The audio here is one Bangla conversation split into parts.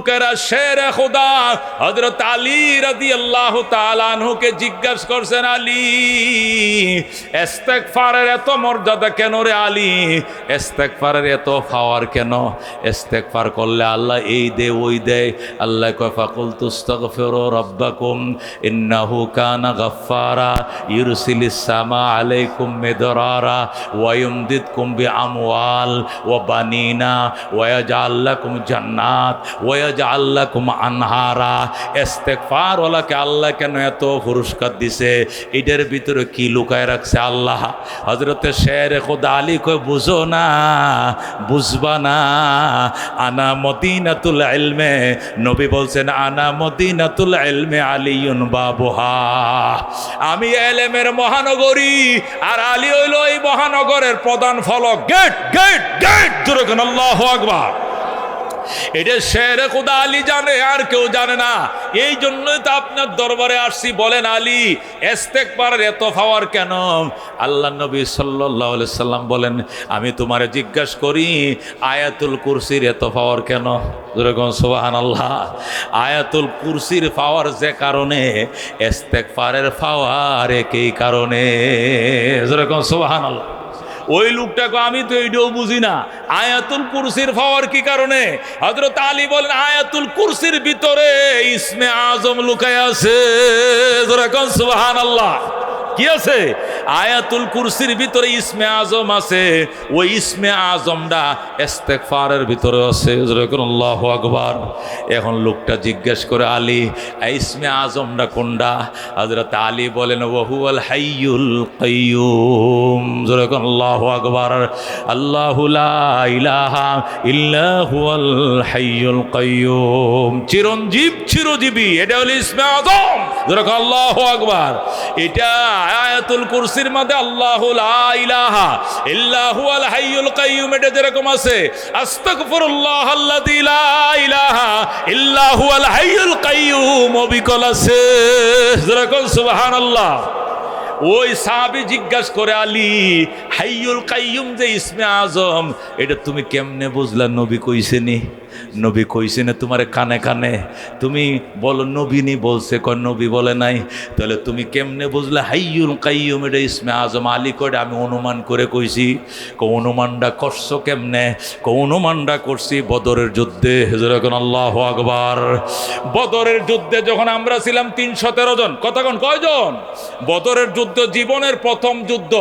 লোকেরা শেরে খোদা হযরত আলী রাদিয়াল্লাহু তাআলা আনহুকে জিজ্ঞাসা করছেন, আলী ইস্তেগফারের এত মর্যাদা কেন রে আলী? ইস্তেগফারের এত পাওয়ার কেন? ইস্তেগফার করলে আল্লাহ এই দে ওই দেয়। আল্লাহ কয় ফাকুলতু আস্তাগফিরু রাব্বাকুম ইন্নাহু কানা গাফফারা ইউরসিলিস সামা আলাইকুম মিদরারা ওয়া ইউমদিদকুম বিআমওয়াল ওয়া বানিনা ওয়া ইয়াজআল লাকুম জান্নাত ওয়া ইয়াজআল লাকুম আনহারা। ইস্তেগফার ওয়ালাকে আল্লাহ কেন এত পুরস্কার দিছে? এটার ভিতরে কি লুকায় রাখছে আল্লাহ? হযরতে শেরে খোদা আলী কয় বুঝো না, বুঝবা না। আনা মদিনাতুল ইলমে, নবী বলছেন আনা মদিনাতুল ইলমে আলিয়ুন বাবুহা। আমি ইলমের মহানগরী, আর আলী হইল এই মহানগরের প্রধান ফলক। গেট গেট গেট, জোরে কোন আল্লাহু আকবার। এটা শেরে খোদা আলী জানে, আর কেউ জানে না। এই জন্যই তো আপনার দরবারে আসছি। বলেন আলী ইস্তেগফারের এত পাওয়ার কেন? আল্লাহ নবী সাল্লাল্লাহু আলাইহি সাল্লাম বলেন, আমি তোমারে জিজ্ঞাসা করি আয়াতুল কুরসির এত পাওয়ার কেন? যেরকম সুবহানাল্লাহ। আয়াতুল কুরসির পাওয়ার যে কারণে, ইস্তেগফারের পাওয়ার একই কারণে। যেরকম সুবহানাল্লাহ। ওই লোকটাকে আমি তো এইটাও বুঝি না, আয়াতুল কুরসির পাওয়ার কি কারণে? হযরত আলী বলেন আয়াতুল কুরসির ভিতরে ইসমে আজম লুকায় আছে। যেরকম সুবহানাল্লাহ। কি আছে? আয়াতুল কুরসির ভিতরে ইসমে আজম আছে। ওই ইসমে আজমটা ইস্তেগফারের ভিতরে আছে। যেরকম আল্লাহু আকবার। এখন লোকটা জিজ্ঞেস করে, আলী ইসমে আজমটা কোনটা? হযরত আলী বলেন ওয়াহুয়াল হাইয়ুল কাইয়ুম। যেরকম আল্লাহু আকবার। আল্লাহু লা ইলাহা ইল্লা হুয়াল হাইয়ুল কাইয়ুম। চিরঞ্জীব, চিরজীবী, এটা হলো ইসমে আজম। যেরকম আল্লাহু আকবার। এটা আয়াতুল কুরসির মধ্যে আল্লাহু লা ইলাহা ইল্লা হুয়াল হাইয়ুল কাইয়ুম এটা যেরকম আছে, আস্তাগফিরুল্লাহ আল্লাযী লা ইলাহা ইল্লা হুয়াল হাইয়ুল কাইয়ুম অবিকল আছে। যেরকম সুবহানাল্লাহ। ওই সাহাবী জিজ্ঞাসা করে, আলী হাইয়ুল কাইয়ুম যে ইসমে আজম, এটা তুমি কেমনে বুঝলা? নবী কইছেনি, নবী কইছেনে তোমার কানে কানে? তুমি বলো নবী নি বলছে, কয় নবী বলে নাই। তাহলে তুমি কেমনে বুঝলে হাইয়ুল কাইয়ুম এটা ইসমে আজম? আলী কয় আমি অনুমান করে কইছি। অনুমানটা করছো কেমনে? অনুমানটা করছি বদরের যুদ্ধে। যেরকম আল্লাহু আকবার। বদরের যুদ্ধে যখন আমরা ছিলাম 313 জন। কতক্ষণ? কয়জন? বদরের যুদ্ধ জীবনের প্রথম যুদ্ধ।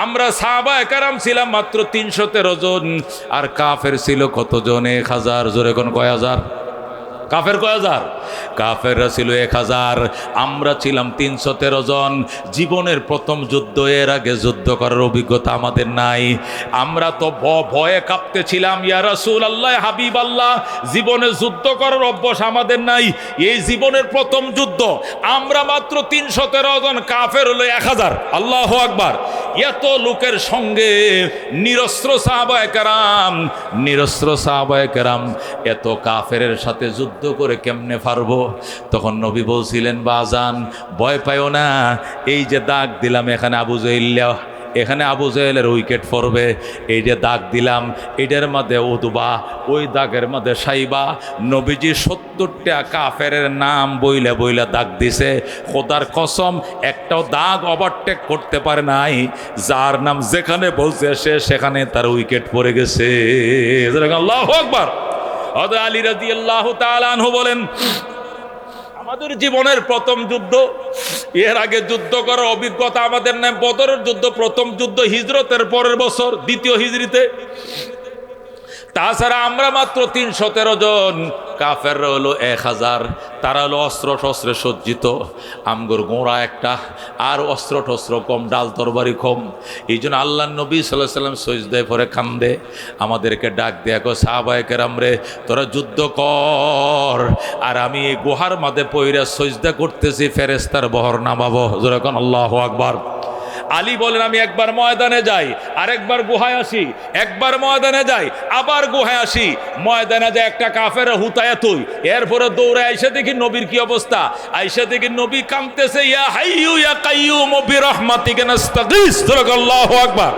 আমরা সাহাবায়ে কেরাম ছিলাম মাত্র 313 জন, আর কাফের ছিল কতজন? 1000। জোরে কোন কয় হাজার? কাফের কয় হাজার? কাফেররা ছিল 1000, আমরা ছিলাম 313 জন। জীবনের প্রথম যুদ্ধ, এর আগে যুদ্ধ করার অভিজ্ঞতা আমাদের নাই। আমরা তো ভয়ে কাঁপতেছিলাম, ইয়া রাসূলুল্লাহ, হাবিব আল্লাহ, জীবনে যুদ্ধ করার অভ্যাস আমাদের নাই। এই জীবনের প্রথম যুদ্ধ, আমরা মাত্র 313 জন, কাফের হলো 1000। আল্লাহু আকবার। এত লোকের সঙ্গে নিরস্ত্র সাহাবায়ে কেরাম, নিরস্ত্র সাহাবায়ে কেরাম এত কাফেরের সাথে যুদ্ধ করে কেমনে পারবো? তখন নবী বলছিলেন, বাজান ভয় পাইও না, এই যে দাগ দিলাম এখানে আবু জাহেল, এখানে আবু জাহেলের উইকেট পড়বে। এই যে দাগ দিলাম এটার মধ্যে উদবা, ওই দাগের মধ্যে সাইবা। নবীজি 70টা কাফের নাম বইলা বইলা দাগ দিছে। খোদার কসম একটাও দাগ ওভারটেক করতে পারে নাই। যার নাম যেখানে বলছে সে সেখানে তার উইকেট পড়ে গেছে। আল্লাহু আকবার। হযরত আলী রাদিয়াল্লাহু তাআলা আনহু বলেন, আমাদের জীবনের প্রথম যুদ্ধ, এর আগে যুদ্ধ করার অভিজ্ঞতা আমাদের নাই। বদরের যুদ্ধ প্রথম যুদ্ধ, হিজরতের পরের বছর, দ্বিতীয় হিজরিতে। তাছাড়া আমরা মাত্র 313 জন, কাফেররা হলো 1000। তারা হলো অস্ত্র শস্ত্রে সজ্জিত, আমগর গোড়া একটা, আর অস্ত্র টস্ত্র কম, ডাল তরবারি কম। এই জন্য আল্লাহ নবী সাল্লাল্লাহু আলাইহি ওয়াসাল্লাম সজদায় পরে কান্দে, আমাদেরকে ডাক দেয়া কো সাহাবায়ে কেরাম রে, তোরা যুদ্ধ কর, আর আমি এই গুহার মাঝে পইরা সজদা করতেছি, ফেরেশতার বহর নামাবো। যেরকম আল্লাহু আকবার। আলী বলেন, আমি একবার ময়দানে যাই, আরেকবার গুহায় আসি, একবার ময়দানে যাই, আবার গুহায় আসি। ময়দানে যায় একটা কাফের হুতায়া তুই, এরপরে দৌড়ে আইসা দেখি নবীর কি অবস্থা। আইসা দেখি নবী কাঁদতেছে, ইয়া হাইয়ু ইয়া কাইয়ুম বিরহমাতিকা নাস্তাগীস। আল্লাহু আকবার।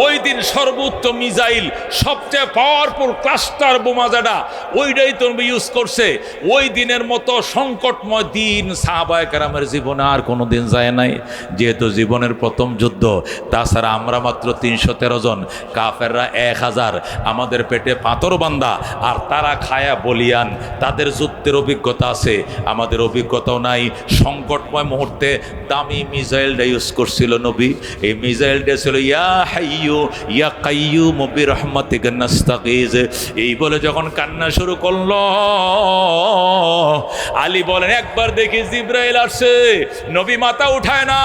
ওই দিন সর্বোচ্চ মিসাইল, সবচেয়ে পাওয়ারফুল ক্লাস্টার বোমা যেটা, ওইটাই তো ইউজ করছে। ওই দিনের মতো সংকটময় দিন সাহাবায়ে কেরামের জীবনে আর কোনো দিন যায় নাই, যেহেতু জীবনের প্রথম যুদ্ধ। তাছাড়া আমরা মাত্র 313 জন, কাফেররা 1000, আমাদের পেটে পাথর বান্ধা, আর তারা খায়া বলিয়ান। তাদের যুদ্ধের অভিজ্ঞতা আছে, আমাদের অভিজ্ঞতাও নাই। সংকটময় মুহূর্তে দামি মিসাইলটা ইউজ করছিল নবী। এই মিসাইলটা ছিল ইয়া হাইয়ু ইয়া কাইয়ুম বিরহমাতিকা নাস্তাগীজ। এই বলে যখন কান্না শুরু করলো, আলী বলেন একবার দেখি জিবরাইল আসছে, নবী মাথা উঠায় না।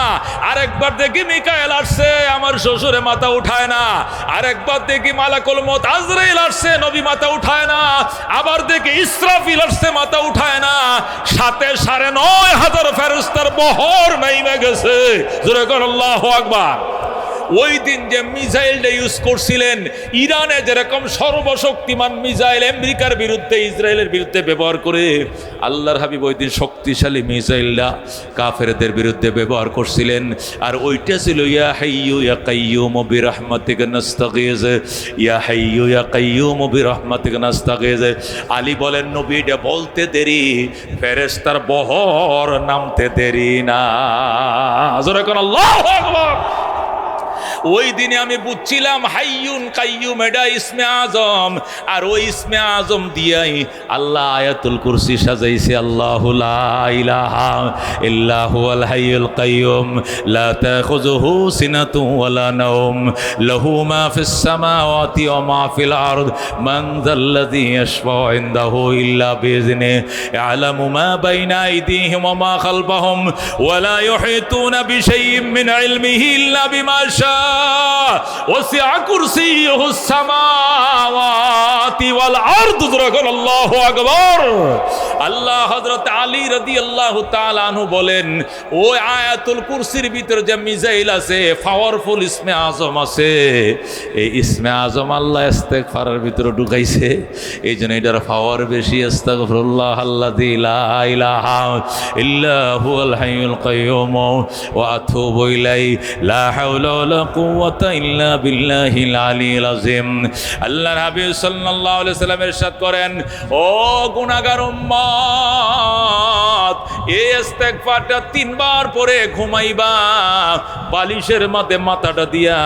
আরেকবার দেখি মিকাኤल আসছে, আমার শ্বশুরে মাথা উঠায় না। আরেকবার দেখি মালাকুল মউত আজরাইল আসছে, নবী মাথা উঠায় না। আবার দেখি ইসরাফিল আসছে, মাথা উঠায় না। সাথে 9,500 ফেরেশতার বহর নেমে গেছে। জোরে কোন আল্লাহু আকবার। ওই দিন যে মিসাইলটা ইউজ করছিলেন, ইরানে যেরকম সর্বশক্তিমান মিসাইল আমেরিকার বিরুদ্ধে, ইসরায়েলের বিরুদ্ধে ব্যবহার করে, আল্লাহর হাবিব ওই দিন শক্তিশালী মিসাইলটা কাফেরদের বিরুদ্ধে ব্যবহার করছিলেন। আর ওইটা ছিল ইয়া হাইয়ু ইয়া কাইয়ুম বিরহমাতিকা নাস্তাগীজ, ইয়া হাইয়ু ইয়া কাইয়ুম বিরহমাতিকা নাস্তাগীজ। আলী বলেন নবী এটা বলতে দেরি, ফেরেশতার বহর নামতে দেরি না। জোরে কোন আল্লাহু আকবার। ওই দিনে আমি বুঝছিলাম হাইয়ুন কাইয়ুম এটা ইসমে আজম, আর ওই ইসমে আজম দিয়াই আল্লাহ আয়াতুল কুরসি সাজাইছে। আল্লাহু লা ইলাহা ইল্লা হুয়াল হাইয়ুল কাইয়ুম লা তাখুযুহু সিনাতু ওয়ালা নাওম লাহু মা ফিস সামাওয়াতি ওয়া মা ফিল আরদ মান যাল্লাযী ইয়াশফাউ ইনদাহু ইল্লা বিইযনিহি ইয়ালামু মা বাইনা আইদিহিম ওয়া মা খালফাহুম ওয়া লা ইউহিতুনা বিশাইইন মিন ইলমিহি ইল্লা বিমা শাআ ওয়াসিআ কুরসিয়ুহুস সামাওয়াতি ওয়াল আরদ। আল্লাহু আকবার। আল্লাহ হযরত আলী রাদিয়াল্লাহু তাআলা আনহু বলেন, ওই আয়াতুল কুরসির ভিতরে যে মিসাইল আছে, পাওয়ারফুল ইসমে আজম আছে, এই ইসমে আজম আল্লাহ ইস্তেগফারের ভিতরে ঢুকাইছে। এই জন্য এটার পাওয়ার বেশি। আস্তাগফিরুল্লাহ আল্লাযী লা ইলাহা ইল্লা হুয়াল হাইয়ুল কাইয়ুম ওয়া আতুবু ইলাইহি লা হাওলা ওয়ালা কুওয়াতা ইল্লা বিল্লাহিল আলিয়্যিল আযীম। আল্লাহর হাবিব সাল্লাল্লাহু আলাইহি সাল্লাম ইরশাদ করেন, ও গুনাহগার উম্মত, এই ইস্তেগফারটা 3 বার পরে ঘুমাইবা। বালিশের মধ্যে মাথাটা দিয়া,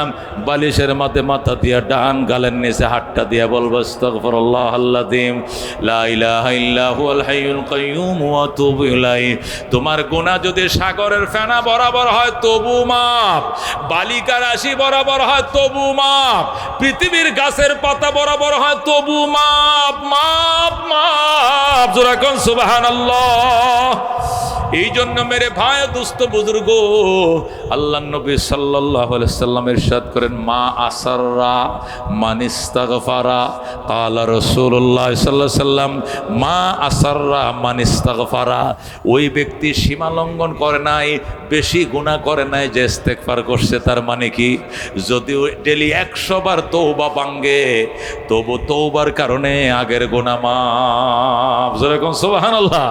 বালিশের মধ্যে মাথা দিয়া, ডান গালের নিচে হাতটা দিয়া বলবো আস্তাগফিরুল্লাহ আল্লাযীম লা ইলাহা ইল্লা হুয়াল হাইয়ুল কাইয়ুম ওয়া আতুবু ইলাইহি। তোমার গুনাহ যদি সাগরের ফেনা বরাবর হয় তবু মাপ, বালিকা রাশি বরাবর হয় তবু মাপ, পৃথিবীর গাছের পাতা বরাবর হয় তবু মাপ, মাপ মাপ। জোরে কোন সুবহানাল্লাহ। এই জন্য মেরে ভাই দোস্ত বুজুর্গ, আল্লাহ নবী সাল্লাল্লাহু আলাইহি সাল্লাম ইরশাদ করেন, মা আসাররা মান ইস্তাগফারা। ক্বালা রাসূলুল্লাহ সাল্লাল্লাহু আলাইহি সাল্লাম, মা আসাররা মান ইস্তাগফারা। ওই ব্যক্তি সীমা লঙ্ঘন করে নাই, বেশি গুনাহ করে নাই, যে ইস্তেগফার করছে। তার মানে কি, যদি ডেলি 100 বার তওবা ভাঙে, তবু তওবার কারণে আগের গুনাহ মাফ। জোরে কোন সুবহানাল্লাহ।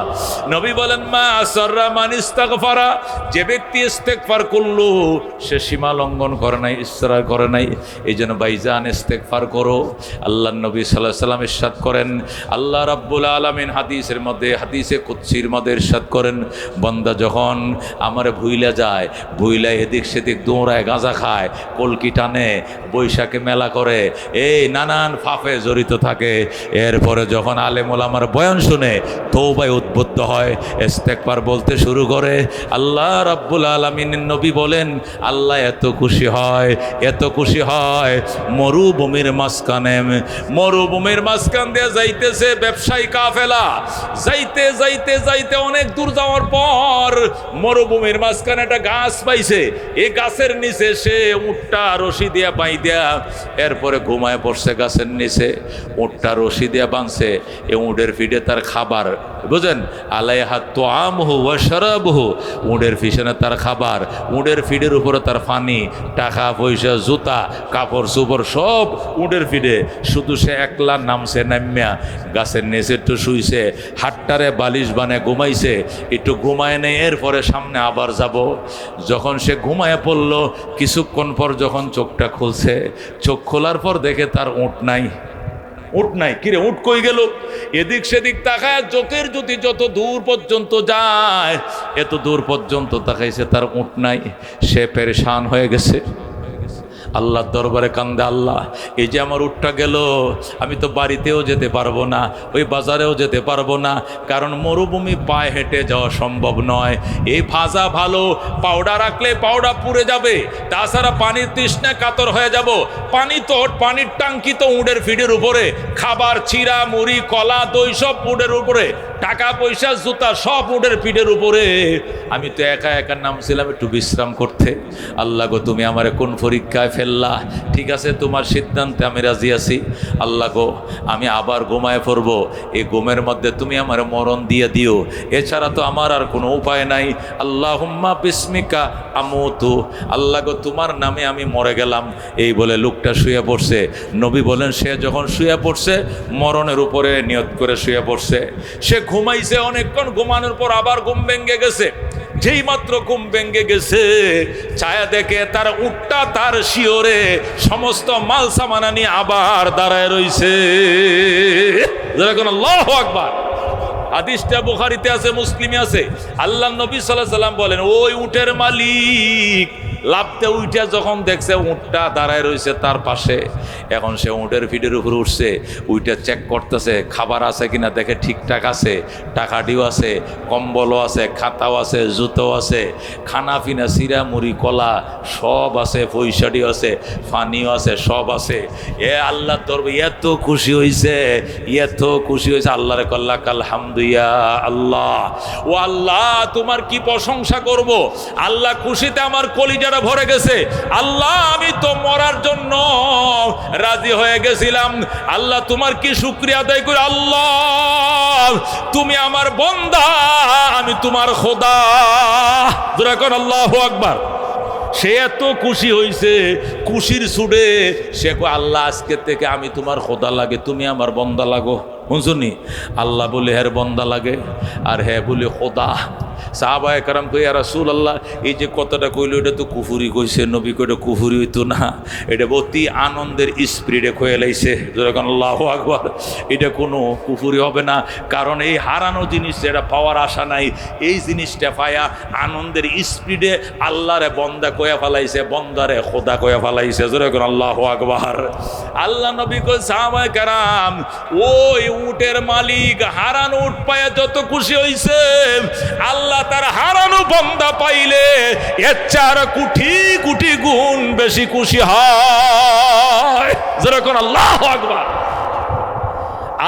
নবী বলেন, মা আসাররা মান ইস্তাগফারা, যে ব্যক্তি ইস্তেগফার করলো সে সীমা লঙ্ঘন করে নাই, ইসরার করে নাই। এই জন্য ভাইজান ইস্তেগফার করো। আল্লাহর নবী সাল্লাল্লাহু আলাইহি সাল্লাম ইরশাদ করেন, আল্লাহ রাব্বুল আলামিন হাদিসের মধ্যে, হাদিসে কুদসির মধ্যে ইরশাদ করেন, বান্দা যখন আমারে ভুইলা যায়, ভুইলা এদিক সেদিক দৌড়ায়, গাঁজা খায়, কলকি টানে, বৈশাখে মেলা করে, এই নানান ফাফে জড়িত থাকে, এরপরে যখন আলেম ওলামার বয়ান শুনে তওবায় উদ্বুদ্ধ হয়, ইস্তেগফার বলতে শুরু করে, আল্লাহ রাব্বুল আলামিনের নবী বলেন, আল্লাহ এত খুশি হয়, এত খুশি হয়। মরুভূমির মাঝখান দিয়ে যাইতেছে ব্যবসায়ী কাফেলা, যাইতে যাইতে যাইতে অনেক দূর যাওয়ার পর মরুভূমির মাঝখানে একটা গাছ পাইছে। এই গাছের নিচে সে উটটা রশি দিয়া বাইন্ধা, এরপরে ঘুমায় পড়ছে গাছের নিচে। উটটা রশি দিয়া বাঁধছে, এ উটের পিঠে তার খাবার, বুঝেন, আলাইহা তোআমুহু ওয়া শারাবুহু, উটের পিছনে তার খাবার, উটের ফিডের উপরে তার পানি, টাকা পয়সা, জুতা, কাপড় চোপড় সব উটের ফিডে। শুধু সে একলা নামছে, নামিয়া গাছের নিচে একটু শুইছে, হাটটারে বালিশ বানায় ঘুমাইছে, একটু ঘুমায় নেই, এরপরে সামনে আবার যাব। যখন সে ঘুমায় পড়ল, কিছুক্ষণ পর যখন চোখটা খুলছে, চোখ খোলার পর দেখে তার উট নাই। উট নাই, কিরে উট কই গেল? এদিক সেদিক তাকায়, চোখের জ্যোতি যত দূর পর্যন্ত যায়, এত দূর পর্যন্ত তাকাইছে, তার উট নাই। সে পেরেশান হয়ে গেছে, আল্লাহর দরবারে কান্দে, আল্লাহ এই যে আমার উটটা গেল, আমি তো বাড়িতেও যেতে পারবো না, ওই বাজারেও যেতে পারবো না, কারণ মরুভূমি পায়ে হেঁটে যাওয়া সম্ভব নয়। এই ভাজা ভালো, পাউডার রাখলে পাউডার পুড়ে যাবে, তাছাড়া পানির তৃষ্ণায় কাতর হয়ে যাব। পানির টাঙ্কি তো উটের ফিডের উপরে, খাবার চিরা মুড়ি কলা দই সব উটের উপরে, টাকা পয়সা জুতা সব উটের পিঠের উপরে। আমি তো একা একা নামছিলাম একটু বিশ্রাম করতে। আল্লাহ গো, তুমি আমার কোন পরীক্ষায় ফেললা? ঠিক আছে, তোমার সিদ্ধান্তে আমি রাজি আছি। আল্লাহ গো, আমি আবার ঘুমায় পড়বো, এই ঘুমের মধ্যে তুমি আমার মরণ দিয়ে দিও, এছাড়া তো আমার আর কোনো উপায় নাই। আল্লাহুম্মা বিসমিকা আমুতু, আল্লাহ গো তোমার নামে আমি মরে গেলাম। এই বলে লোকটা শুয়ে পড়ছে। নবী বলেন, সে যখন শুয়ে পড়ছে, মরণের উপরে নিয়ত করে শুয়ে পড়ছে। সে ঘুমাইছে অনেকক্ষণ, ঘুমানোর পর আবার ঘুম ভেঙে গেছে। যেই মাত্র ঘুম ভেঙে গেছে, ছায়া দেখে তার উটটা তার শিওরে সমস্ত মাল সামানা নিয়ে আবার দাঁড়ায় রইছে। আল্লাহু আকবার। হাদিসটা বুখারীতে আছে, মুসলিমে আছে। আল্লাহ নবী সাল্লাল্লাহু আলাইহি সাল্লাম বলেন, ওই উটের মালিক লাফতে উঠে যখন দেখছে উটটা দাঁড়ায় রয়েছে তার পাশে, এখন সে উটের ফিডের উপরে উঠছে, উইটা চেক করতেছে খাবার আছে কিনা, দেখে ঠিকঠাক আছে, টাকাটিও আছে, কম্বলও আছে, খাতাও আছে, জুতো আছে, খানা পিনা চিরা মুড়ি কলা সব আছে, পয়সাটিও আছে, পানিও আছে, সব আছে। এ আল্লাহ তোর এত খুশি হয়েছে, এত খুশি হয়েছে। আল্লাহরে কল্লা আলহামদুলিল্লাহ, আল্লাহ ও আল্লাহ তোমার কি প্রশংসা করব। আল্লাহ খুশিতে আমার কলিজা ভরে গেছে। আল্লাহ আমি তো মরার জন্য রাজি হয়ে গেছিলাম, আল্লাহ তোমার কি শুকরিয়া আদায় করি। আল্লাহ তুমি আমার বান্দা, আমি তোমার খোদা। জোরে কোন আল্লাহু আকবার। সে এত খুশি হয়েছে, খুশির সুরে সে কয়, আল্লাহ আজকে থেকে আমি তোমার খোদা লাগে, তুমি আমার বান্দা লাগো। বুঝুনি? আল্লাহ বলে হের বান্দা লাগে, আর হ্যাঁ বলে খোদা। সাহাবায়ে কেরাম কই, ইয়া রাসূলুল্লাহ এই যে কথাটা কইল এটা তো কুফরি কইছে। নবী কইটা কুফরি হইতো না, এটা অতি আনন্দের স্পিরিটে কয়ে লাইছে। যখন আল্লাহু আকবার, এটা কোনো কুফরি হবে না, কারণ এই হারানো জিনিস যেটা পাওয়ার আশা নাই, এই জিনিসটা পায়া আনন্দের স্পিরিটে আল্লাহরে বন্দা কয়ে ফেলাইছে, বন্দারে খোদা কয়ে ফেলাইছে। যখন আল্লাহু আকবার। আল্লাহ নবী কই, সাহাবায়ে কেরাম ওই উটের মালিক হারানো উট পায়া যত খুশি হইছে, আল্লাহ তার হারানো বান্দা পাইলে এর 4 কোটি কোটি গুণ বেশি খুশি হয়। যেরকম আল্লাহু আকবার।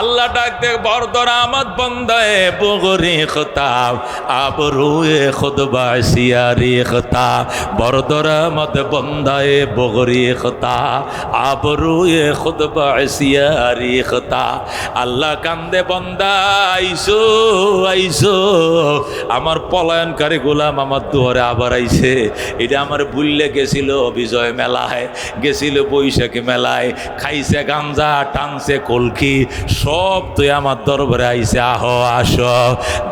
আল্লাহ ডাক দে, বরদর আমদ বন্দায়ে বগরি খতাব আবরুয়ে খুদবা সিয়ারি খতা, বরদর আমদ বন্দায়ে বগরি খতা আবরুয়ে খুদবা সিয়ারি খতা। আল্লাহ কান্দে, বন্দা আইসো আইসো, আমার পলায়নকারী গোলাম আমার দুয়ারে আবার আইছে। এটা আমার ভুললে গেছিল বিজয় মেলায়, গেছিল বৈশাখী মেলায়, খাইছে গাঞ্জা, টানছে কলকি, সব তুই আমার দরবারে আইসে। আহ আসো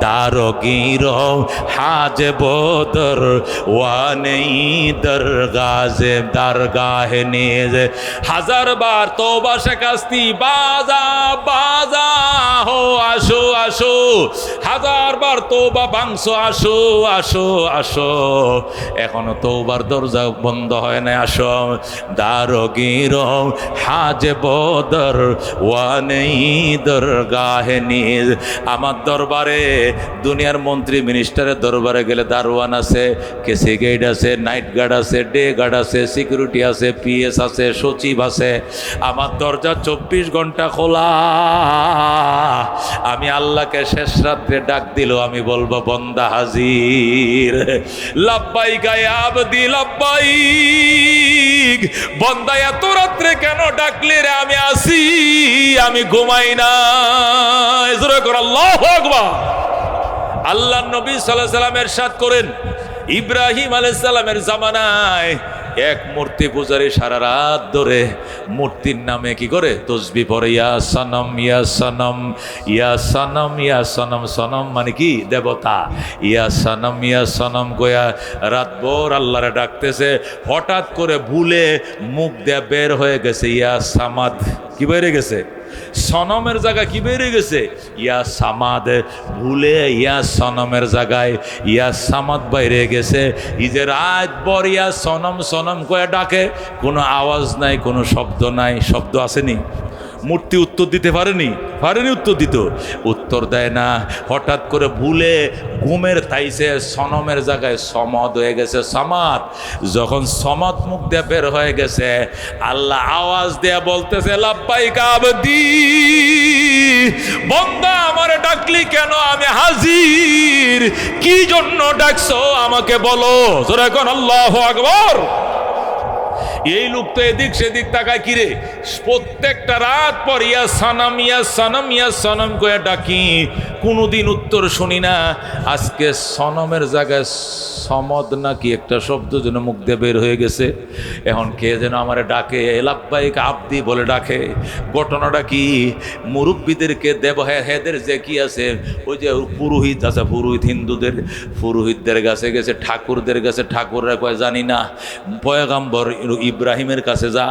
দারগির হাজে বদর ওয়ানেই দরগাজে দরগাহে নিয়ে 1000 বার তওবা শেখাস্তি, বাজা বাজা হো আসো আসো, 1000 বার তওবা ভাঙছো, আসো আসো আসো, এখনো তওবার দরজা বন্ধ হয় না, আসো দারগির হাজে বদর ওয়ানেই দরগাহে নিজ। আমার দরবারে দুনিয়ার মন্ত্রী মিনিস্টারের দরবারে গেলে দারোয়ান আছে, কেসি গার্ড আছে, নাইট গার্ড আছে, ডে গার্ড আছে, সিকিউরিটি আছে, পিএস আছে, সচিব আছে। আমার দরজা 24 ঘন্টা খোলা। আমি আল্লাহকে শেষ রাত্রে ডাক দিল, আমি বলবো বন্দা হাজির, লাব্বাইক ইয়া আবদি লাব্বাইক। মালিক, বান্দা এত রাত্রে কেন ডাকলে রে? আমি আসি, আমি ঘুমাই না। আল্লাহু আকবার। আল্লাহ নবী সাল্লাল্লাহু আলাইহি সাল্লাম ইরশাদ করেন, ইব্রাহিম আলাইহিস সালামের জামানায় এক মূর্তি পূজারী সারা রাত ধরে মূর্তির নামে কি করে? তসবিহ পড়ে, ইয়া সনম ইয়া সনম ইয়া সনম ইয়া সনম। সনম মানে কি? দেবতা। ইয়া সনম ইয়া সনম গোয়া রাতভর আল্লাহরে ডাকতেছে। হঠাৎ করে ভুলে মুখ দিয়ে বের হয়ে গেছে ইয়া সামাদ। কি বেরিয়ে গেছে? সনমের জায়গায় কি বেরিয়ে গেছে? ইয়া সামাদ। ভুলে ইয়া সনমের জায়গায় ইয়া সামাদ বাইরে গেছে। এই যে রাত ভর ইয়া সনম সনম করে ডাকে, কোনো আওয়াজ নাই, কোনো শব্দ নাই। শব্দ আসেনি, মূর্তি উত্তর দিতে পারেনি, উত্তর দিত, উত্তর দেয় না। হঠাৎ করে ভুলে ঘুমের তাইছে সনমের জায়গায় সমদ হয়ে গেছে সমাদ। যখন সমদ মুখ দিয়ে বের হয়ে গেছে, আল্লাহ আওয়াজ দেয়া বলতেছে, লাব্বাইক আবদি, বান্দা আমারে ডাকলি কেন? আমি হাজির। কি জন্য ডাকছো আমাকে বলো। জোরে কোন আল্লাহু আকবার। এই লোক তো এদিক সেদিক তাকায়, কিরে প্রত্যেকটা রাত পর ইয়া সানাম ইয়া সানাম ইয়া সনম করে ডাকি, কোনোদিন উত্তর শুনি না। আজকে সনমের জায়গায় সমদ নাকি একটা শব্দ যেন মুখ দিয়ে বের হয়ে গেছে। এখন কে যেন আমারে ডাকে, লাব্বাইক আবদি বলে ডাকে। ঘটনাটা কি? মুরব্বীদেরকে হেদের যে কি আছে, ওই যে পুরোহিত আছে, পুরোহিত হিন্দুদের পুরোহিতদের কাছে গেছে, ঠাকুরদের কাছে, ঠাকুররা কয় জানি না। পয়গম্বর ইব্রাহিমের কাছে যা,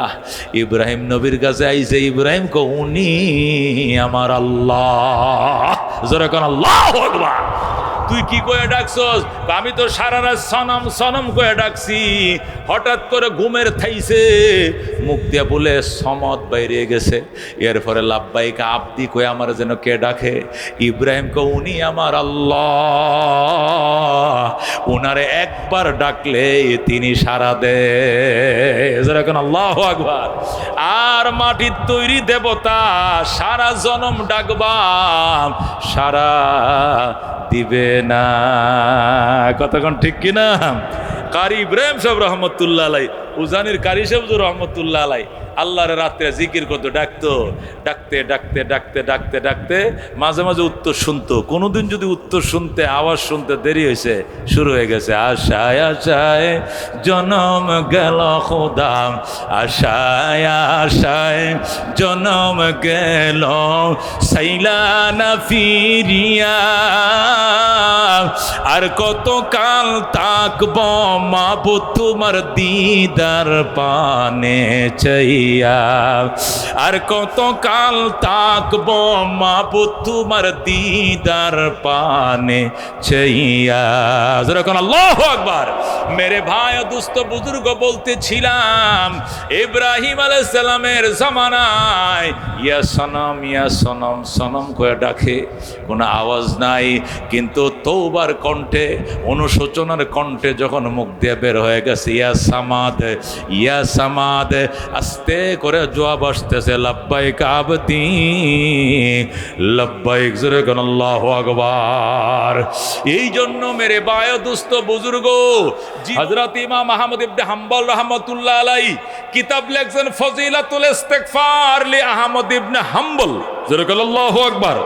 ইব্রাহিম নবীর কাছে আইছে। ইব্রাহিম কো উনি আমার আল্লাহ। জোরে কোন আল্লাহু আকবার। তুই কি কয়ে ডাকছস? আমি তো সারা রাত সনম সনম কয়ে ডাকছি। হঠাৎ করে ঘুমের থাইছে, মুখ দিয়ে বলে সমদ বাইরে গেছে। এরপরে লাব্বাইক আবদি কয়ে আমার যেন কে ডাকে। ইব্রাহিম কো উনি আমার আল্লাহ, উনারে একবার ডাকলে তিনি সারা দেয়। যেরকম আল্লাহু আকবার। আর মাটির তৈরি দেবতা সারা জনম ডাকবাম, সারা দিবে না। কতক্ষণ ঠিক কিনা? কারি ইব্রাহিম সাহেব রহমতুল্লাহ আলাই, উজানির কারি সাহেব রহমতুল্লাহ আলাই আল্লাহর রাত্রে জিকির করতো, ডাকতো। ডাকতে ডাকতে ডাকতে ডাকতে ডাকতে মাঝে মাঝে উত্তর শুনতো। কোনোদিন যদি উত্তর শুনতে, আওয়াজ শুনতে দেরি হয়েছে, শুরু হয়ে গেছে আশায় আশায় জনম গেল খোদাম, আশায় আশায় জনম গেল, সাইলানা ফিরিয়া আর কত কাল তাকব মাবুদ তোমার দিদার পানে চাইয়া, আর কত কাল তাকব মাবুদ তোমার দিদার পানে চাইয়া। যেরকম আল্লাহু আকবার। মেরে ভাই ও দুস্থ বুজুর্গ বলতেছিলাম, ইব্রাহিম আলাইহিস সালামের জামানায় ইয়া সনম সনম করে ডাকে, কোনো আওয়াজ নাই। কিন্তু তওবার কণ্ঠে, অনুশোচনার কণ্ঠে যখন মুখ দিয়ে বের হয়ে গেছে ইয়া সামাদ, আস্তে করে জবাব আসতেছে লাব্বাইক আবদি লাব্বাইক। জোরে কোন আল্লাহু আকবার। এই জন্য মেরে ভাই ও দুস্থ বুজুর্গ, হযরত ইমাম আহমদ ইবনে হাম্বল রাহমাতুল্লাহ আলাইহি কিতাব লেখছেন ফজিলাতুল ইস্তিগফার লি আহমদ ইবনে হাম্বল। জোরে কোন আল্লাহু আকবার।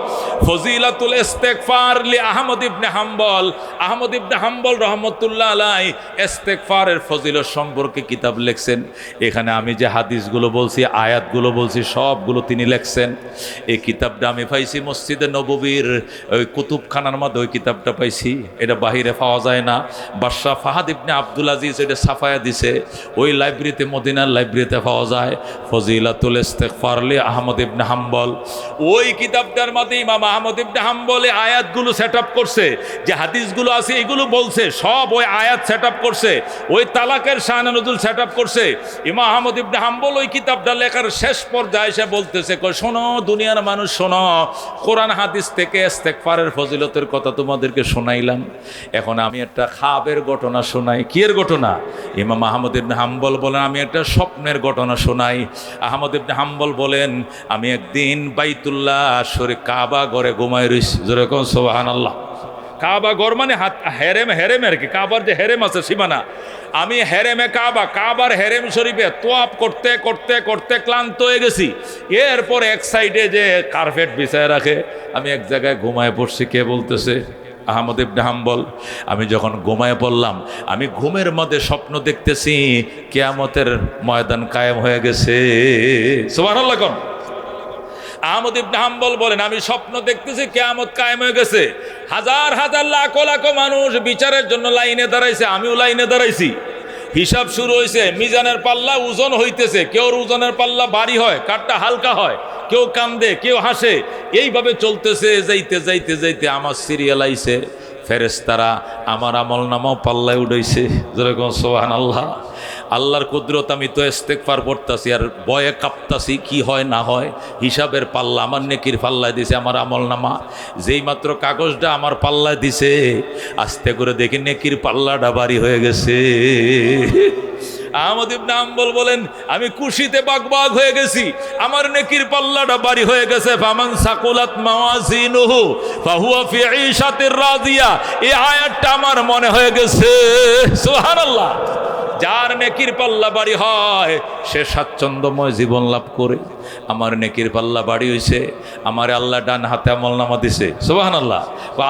ফজিলাতুল ইস্তিগফার লি আহমদ ইবনে হাম্বল। আহমদ ইবনে হাম্বল রহমতুল্লাহ আলাইহি ইস্তিগফারের ফজিলত সম্পর্কে কিতাব লেখছেন। এখানে আমি যে হাদিসগুলো বলছি, আয়াতগুলো বলছি, সবগুলো তিনি লেখছেন। এই কিতাবটা আমি পাইছি মসজিদে নববীর ওই কুতুবখানার মধ্যে, ওই কিতাবটা পাইছি। এটা বাহিরে পাওয়া যায় না। বাদশাহ ফাহাদ ইবনে আব্দুল আজিজ এটা ছাপায়া দিছে, ওই লাইব্রেরিতে, মদিনার লাইব্রেরিতে পাওয়া যায়। ফজিলাতুল ইস্তিগফার লি আহমদ ইবনে হাম্বল। ওই কিতাবটার মধ্যে ইমাম আহমদ ইবনে হাম্বল আয়াতগুলো সেট আপ করছে, যে হাদিসগুলো আছে এগুলো বলছে, সব ওই আয়াত সেট আপ করছে। ওই তালাকের শান নজুল সেট আপ করছে। ইমাম আহমদ ইবনে হাম্বল ওই কিতাবটা লেখার শেষ পর্যায়ে এসে বলতেছে, শোনো দুনিয়ার মানুষ শোনো, কোরআন হাদিস থেকে ইস্তিগফারের ফজিলতের কথা তোমাদেরকে শোনাইলাম। এখন আমি একটা খাবের ঘটনা শোনাই। কি এর ঘটনা? ইমাম আহমদ ইবনে হাম্বল বলেন আমি একটা স্বপ্নের ঘটনা শোনাই। আহমদ ইবনে হাম্বল বলেন আমি একদিন বাইতুল্লাহ শরীফ কাবা ঘরে ঘুমাই রইছি। জোরে কোন সুবহানাল্লাহ। কাবা ঘর মানে হেরেম, হেরেম আর কি, কাবার যে হেরেম আছে সীমানা, আমি হেরেমে কাবা, কাবার হেরেম শরীফে তোয়াপ করতে করতে করতে ক্লান্ত হয়ে গেছি। এরপর এক সাইডে যে কার্পেট বিছায় রাখে, আমি এক জায়গায় ঘুমায় পড়ছি। কে বলতেছে? আহমদ ইবনে হাম্বল। আমি যখন ঘুমায় পড়লাম, আমি ঘুমের মধ্যে স্বপ্ন দেখতেছি কিয়ামতের ময়দান কায়েম হয়ে গেছে। সুবহানাল্লাহ কোন? আহমদ ইবনে হাম্বল বলেন, আমি স্বপ্ন দেখতেছি কিয়ামত কায়েম হয়ে গেছে, হাজার হাজার লাখো লাখো মানুষ বিচারের জন্য লাইনে দাঁড়াইছে, আমিও লাইনে দাঁড়াইছি। হিসাব শুরু হয়েছে, মিজানের পাল্লা ওজন হইতেছে, কেউ ওজনের পাল্লা ভারী হয়, কাঠটা হালকা হয়, কেউ কান্দে, কেউ হাসে, এইভাবে চলতেছে। যাইতে যাইতে যাইতে আমার সিরিয়াল আইছে, ফেরেশতারা আমার আমল নামাও পাল্লায় উঠাইছে। যেরকম সুবহানাল্লাহ। আল্লাহর কুদরত, আমি তো ইস্তেগফার পড়তাছি আর ভয়ে কাঁপতাছি, কি হয় না হয়। হিসাবের পাল্লা আমার নেকির পাল্লায় দিছে, আমার আমল নামা যেই মাত্র কাগজটা আমার পাল্লায় দিছে, আস্তে করে দেখি নেকির পাল্লাটা ভারী হয়ে গেছে। আহমদ ইবনে হাম্বল বলেন, আমি খুশিতে বাগবাগ হয়ে গেছি, আমার নেকির পাল্লাটা ভারী হয়ে গেছে। ফামান সাকুলাত মাওয়াজিনুহু ফাহুয়া ফি ঈশাতির রাদিয়া, এই আয়াতটা আমার মনে হয়ে গেছে। সুবহানাল্লাহ। যার নেকির পাল্লা ভারী হয় সে স্বাচ্ছন্দ্যময় জীবন লাভ করে। আমার নেকির পাল্লা ভারী হয়েছে, আমার আল্লাহ ডান হাতে আমলনামা দিছে। সুবহানাল্লাহ।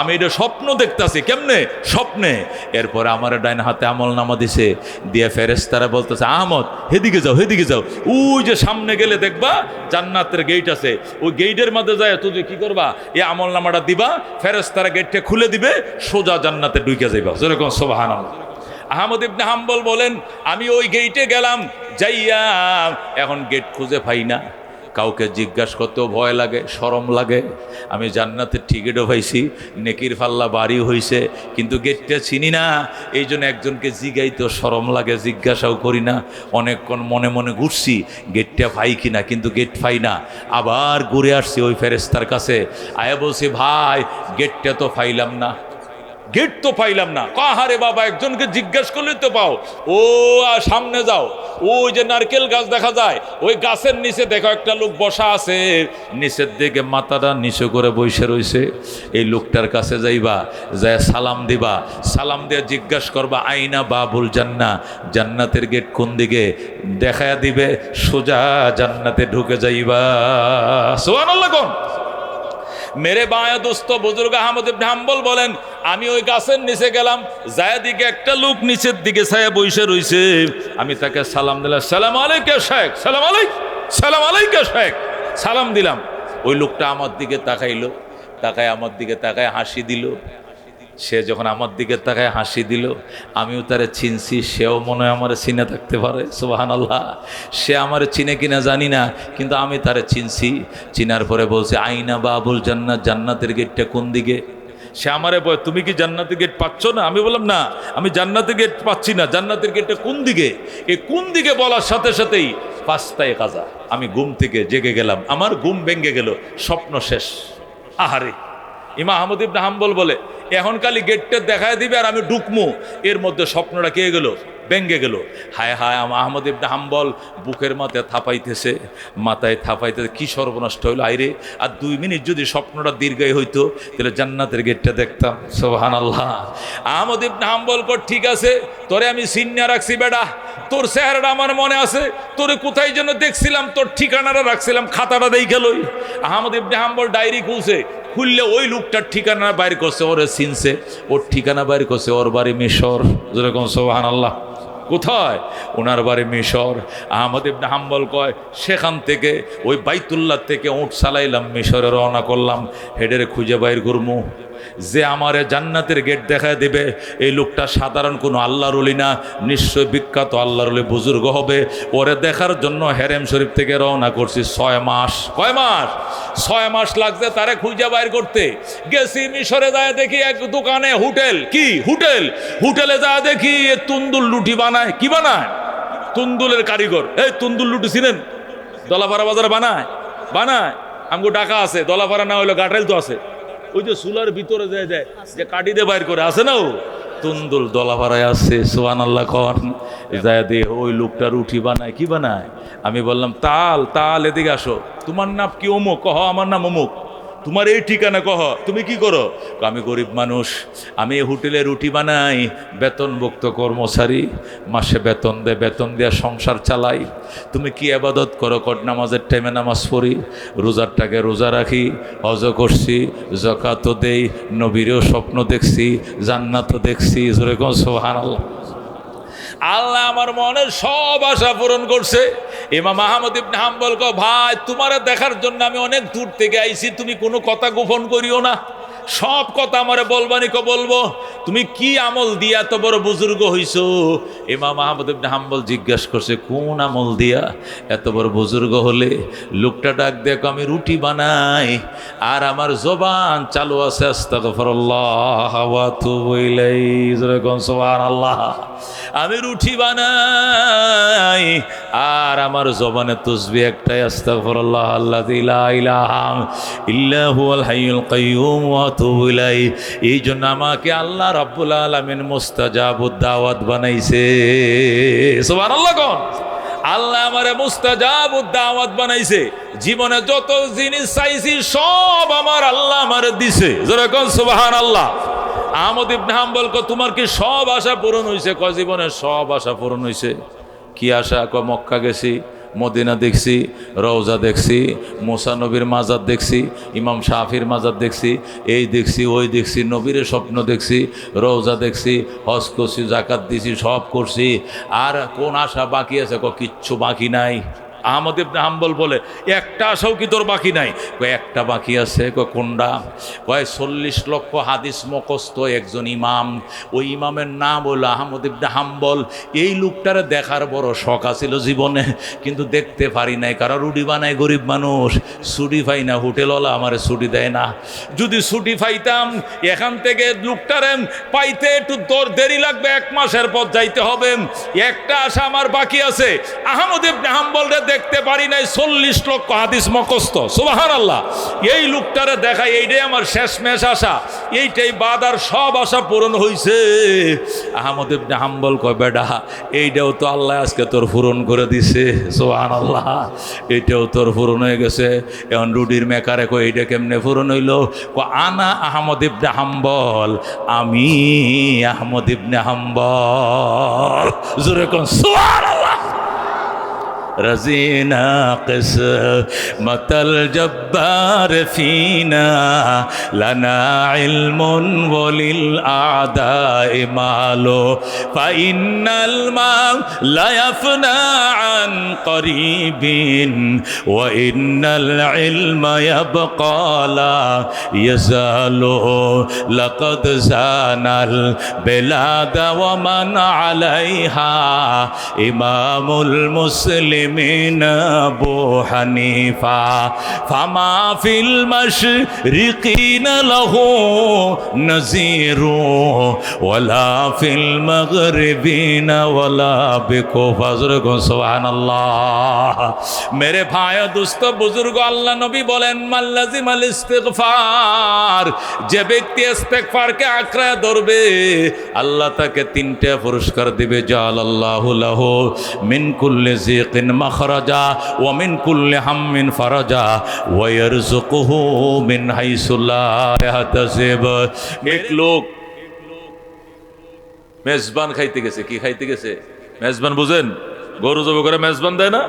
আমি এটা স্বপ্ন দেখতাছি, কেমনে? স্বপ্নে। এরপরে আমার ডান হাতে আমলনামা দিছে, দিয়ে ফেরেশতারা বলতেছে, আহমদ হেদিকে যাও, হেদিকে যাও, ওই যে সামনে গেলে দেখবা জান্নাতের গেট আছে, ওই গেটের মধ্যে যায় তুই কি করবা, এই আমলনামাটা দিবা, ফেরেশতারা গেটটা খুলে দিবে, সোজা জান্নাতে ঢুকে যাইবা। যেরকম সুবহানাল্লাহ। আহমদ ইবনে হাম্বল বলেন, আমি ওই গেটে গেলাম, যাইয়া এখন গেট খুঁজে পাই না, কাউকে জিজ্ঞাসা করতেও ভয় লাগে, শরম লাগে। আমি জান্নাতের টিকিটও পাইছি, নেকির পাল্লা বাড়ি হয়েছে, কিন্তু গেটটা চিনি না, এই জন্য একজনকে জিগাইতেও শরম লাগে, জিজ্ঞাসাও করি না। অনেকক্ষণ মনে মনে ঘুরছি গেটটা পাই কিনা, কিন্তু গেট পাই না। আবার ঘুরে আসছি ওই ফেরেশতার কাছে, আয়া বলছি, ভাই গেটটা তো পাইলাম না, গেট তো পাইলাম না। কাহারে বাবা, একজনকে জিজ্ঞেস করলে তো পাও। ও সামনে যাও, ওই যে নারকেল গাছ দেখা যায়, ওই গাছের নিচে দেখো একটা লোক বসা আছে, নিচের দিকে মাথাটা নিচু করে বসে রয়েছে। এই লোকটার কাছে যাইবা, যায় সালাম দিবা, সালাম দিয়ে জিজ্ঞাসা করবা, আইনা বাবুল জান্নাহ, জান্নাতের গেট কোন দিকে, দেখায়া দিবে, সোজা জান্নাতে ঢুকে যাইবা। সুবহানাল্লাহ কোন? মেরে বায়া দোস্ত বুজুর্গ আহমদ ইবনে হাম্বল বলেন, আমি ওই গাছের নিচে গেলাম, যায় দিকে একটা লোক নিচের দিকে ছায়া বসে রইছে। আমি তাকে সালাম দিলাম, সালাম আলাইকা শেখ, সালাম আলাইকা, সালাম আলাইকা শেখ, সালাম দিলাম। ওই লোকটা আমার দিকে তাকাইলো, তাকায় আমার দিকে তাকায় হাসি দিল। সে যখন আমার দিকে তাকায় হাসি দিল, আমিও তারে চিনছি, সেও মনে হয় আমার চিনে থাকতে পারে। সুবহানাল্লাহ। সে আমার চিনে কিনা জানি না, কিন্তু আমি তারে চিনছি। চিনার পরে বলছে, আইনা বাবুল জান্নাত, জান্নাতের গেটটা কোন দিকে? সে আমারে বলে, তুমি কি জান্নাতের গেট পাচ্ছ না? আমি বললাম, না, আমি জান্নাতের গেট পাচ্ছি না, জান্নাতের গেটটা কোন দিকে? এই কোন দিকে বলার সাথে সাথেই পাঁচটায় কাজা, আমি ঘুম থেকে জেগে গেলাম, আমার ঘুম ভেঙে গেল, স্বপ্ন শেষ। আহারে! ইমাম আহমদ ইবনে হাম্বল বলে, এখন খালি গেটটা দেখায় দিবে আর আমি ঢুকমু, এর মধ্যে স্বপ্নটা কে গেল, ভেঙ্গে গেল। হায় হায়, আহমদ ইবনে হাম্বল বুকের মাথায় থাপাইতেছে, মাথায় থাপাইতেছে, কি সর্বনষ্ট হইল। আইরে, আর 2 মিনিট যদি স্বপ্নটা দীর্ঘায়ী হইতো, তাহলে জান্নাতের গেটটা দেখতাম। সুবহানাল্লাহ। আহমদ ইবনে হাম্বল কর, ঠিক আছে, তোরে আমি সিনিয়া রাখছি বেটা, তোর চেহারাটা আমার মনে আছে, তোরে কোথায় যেন দেখছিলাম, তোর ঠিকানাটা রাখছিলাম, খাতাটা দেখে লই। আহমদ ইবনে হাম্বল ডায়েরি খুললে ওই লোকটার ঠিকানা বাইর করছে, ওরে চিনছে, ওর ঠিকানা বাইর করছে, ওর বাড়ি মিশর। যেরকম সুবহানাল্লাহ। কোথায়? ওনার বাড়ি মিশর। আহমদ ইবনে হাম্বল কয়, সেখান থেকে ওই বাইতুল্লাহ থেকে উট চালাইলাম, মিশরে রওনা করলাম, হেডের খুঁজে বাইর করমু, যে আমারে জান্নাতের গেট দেখায় দেবে। এই লোকটা সাধারণ কোনো আল্লাহর ওলি না, নিশ্চয় বিখ্যাত আল্লাহর ওলি বুজুর্গ হবে। ওরে দেখার জন্য হেরেম শরীফ থেকে রওনা করছি 6 মাস। কয় মাস? 6 মাস লাগছে তারে খুঁজে বাইর করতে। গেছি মিশরে, যায় দেখি এক দোকানে, হোটেল, কি হোটেল, হোটেলে যায় দেখি তুন্দুল লুটি বানায়। কি বানায়? তুন্দুলের কারিগর। এই তুন্দুল লুটি চিনেন? দলাপাড়া বাজারে বানায়, বানায়। আমগো ডাকা আছে, দলাপাড়া না হইলো গাটাইল তো আছে, ওই যে চুলার ভিতরে যায় যায় যে কাটি দিয়ে বাইর করে, আছে না ও তুন্দুল, দলাপাড়ায় আছে। সুবহানাল্লাহ কন। যায় দিয়ে ওই লোকটা রুটি বানায়। কি বানায়? আমি বললাম, তাল, তাল, এদিকে আসো, তোমার নাম কি? অমুক। কহ, আমার নাম অমুক। তোমার এই ঠিকানা কহ, তুমি কি করো? আমি গরিব মানুষ, আমি এই হোটেলে রুটি বানাই, বেতনভুক্ত কর্মচারী, মাসে বেতন দেয়া সংসার চালাই। তুমি কি ইবাদত করো? নামাজের টাইমে নামাজ পড়ি, রোজারটাকে রোজা রাখি, হজ করছি, যাকাতও দেই, নবীরও স্বপ্ন দেখছি, জান্নাতও দেখছি। জোরে কোন সুবহানাল্লাহ। আল্লাহ আমার মনের সব আশা পূরণ করছে। ইমাম আহমদ ইবনে হাম্বল কয়, ভাই তোমারে দেখার জন্য আমি অনেক দূর থেকে আইছি, তুমি কোনো কথা গোপন করিও না, সব কথা আমারে বলবানি। বলবো তুমি কি আমল দিয়া এত বড় বুজুর্গ হইছো? ইমাম আহমদ ইবনে হাম্বল জিজ্ঞাসা করছে, কোন আমল দিয়া এত বড় বুজুর্গ হলে? লোকটা ডাক দেখো, আমি রুটি বানাই আর আমার জবান চালু আছে আস্তাগফিরুল্লাহ ওয়া আতুবু ইলাইহি, সুবহানাল্লাহ। আমি রুটি বানাই আর আমার জবানে তাসবিহ একটাই, আস্তাগফিরুল্লাহ আল্লাযী লা ইলাহা ইল্লা হুয়াল হাইয়ুল কাইয়্যুম ওয়া আতুবু ইলাইহি। এই জন্য আমাকে আল্লাহ রাব্বুল আলামিন মুস্তাজাবুদ দাওয়াত বানাইছে। সুবহানাল্লাহ কোন? আল্লাহ আমারে মুস্তাজাবুদ দাওয়াত বানাইছে। জীবনে যত জিনিস চাইছি সব আমার আল্লাহ আমারে দিছে। জোরে কোন সুবহানাল্লাহ। আহমদ ইবনে হাম্বল কয়, তোমার কি সব আশা পূরণ হইছে? কয়, জীবনের সব আশা পূরণ হইছে। কি আশা? কয়, মক্কা গেছি, মদিনা দেখছি, রওজা দেখছি, মুসা নবীর মাজার দেখছি, ইমাম শাফির মাজার দেখছি, এই দেখছি ওই দেখছি, নবীর স্বপ্ন দেখছি, রওজা দেখছি, হজ করছি, জাকাত দিছি, সব করছি। আর কোন আশা বাকি আছে? কিচ্ছু বাকি নাই। আহমদ ইবনে হাম্বল বলে, একটা আশাও কি তোর বাকি নাই? একটা বাকি আছে। কোনটা? 40 লক্ষ হাদিস মুখস্থ একজন ইমাম, ওই ইমামের নাম হলো আহমদ ইবনে হাম্বল। এই লোকটারে দেখার বড় শখ আছিল জীবনে, কিন্তু দেখতে পারি নাই। কারণ রুটি বানায় গরিব মানুষ, ছুটি পাই না, হোটেলওয়ালা আমারে ছুটি দেয় না। যদি ছুটি পাইতাম, এখান থেকে লোকটারে পাইতে একটু দেরি লাগবে, 1 মাসের পর যাইতে হবে। একটা আশা আমার বাকি আছে, আহমদ ইবনে হাম্বল দেখতে পারি নাই, 40 লক্ষ হাদিস মুখস্থ। সুবহানাল্লাহ। এই লোকটারে দেখা, এইটাই আমার শেষমেশ আশা, এইটাই বাদ, আর সব আশা পূরণ হইছে। আহমদ ইবনে হাম্বল কয়, বেডা এইটাও তো আল্লাহ আজকে তোর পূরণ করে দিছে। সুবহানাল্লাহ। এইটাও তোর পূরণ হয়ে গেছে। এখন রুটির মেকারে কয়, এইটা কেমনে পূরণ হইল? আনা আহমদ ইবনে হাম্বল, আমি আহমদ ইবনে হাম্বল। জোরে কোন সুবহানাল্লাহ। رزينا قسمة الجبار فينا لنا علم وللأعداء مال فإن الماء لا يفنى عن قريب وإن العلم يبقى لا يزال لقد زان البلاد ومن عليها إمام المسلمين أبو حنيفة فما في المشرقين له نذير ولا في المغربين ولا بكوفة। سبحان الله। मेरे भाई दोस्त बुजुर्ग, আল্লাহ নবী বলেন, মাল্লাজিমাল ইস্তিগফার, যে ব্যক্তি ইস্তিগফারকে আঁকড়ে ধরবে আল্লাহ তাকে 3টা পুরস্কার দিবে। জাআলাল্লাহু লাহু মিন কুল্লি যিকিন মাখরাজা ওয়া মিন কুল্লি হাম্মিন ফারাজা ওয়া ইয়ারযুকুহু মিন হাইসু লা ইয়াহতাসিব। এক লোক মেজবান খাইতে গেছে। কি খাইতে গেছে? মেজবান বুঝেন? গরু জব করে মেজবান দেয় না?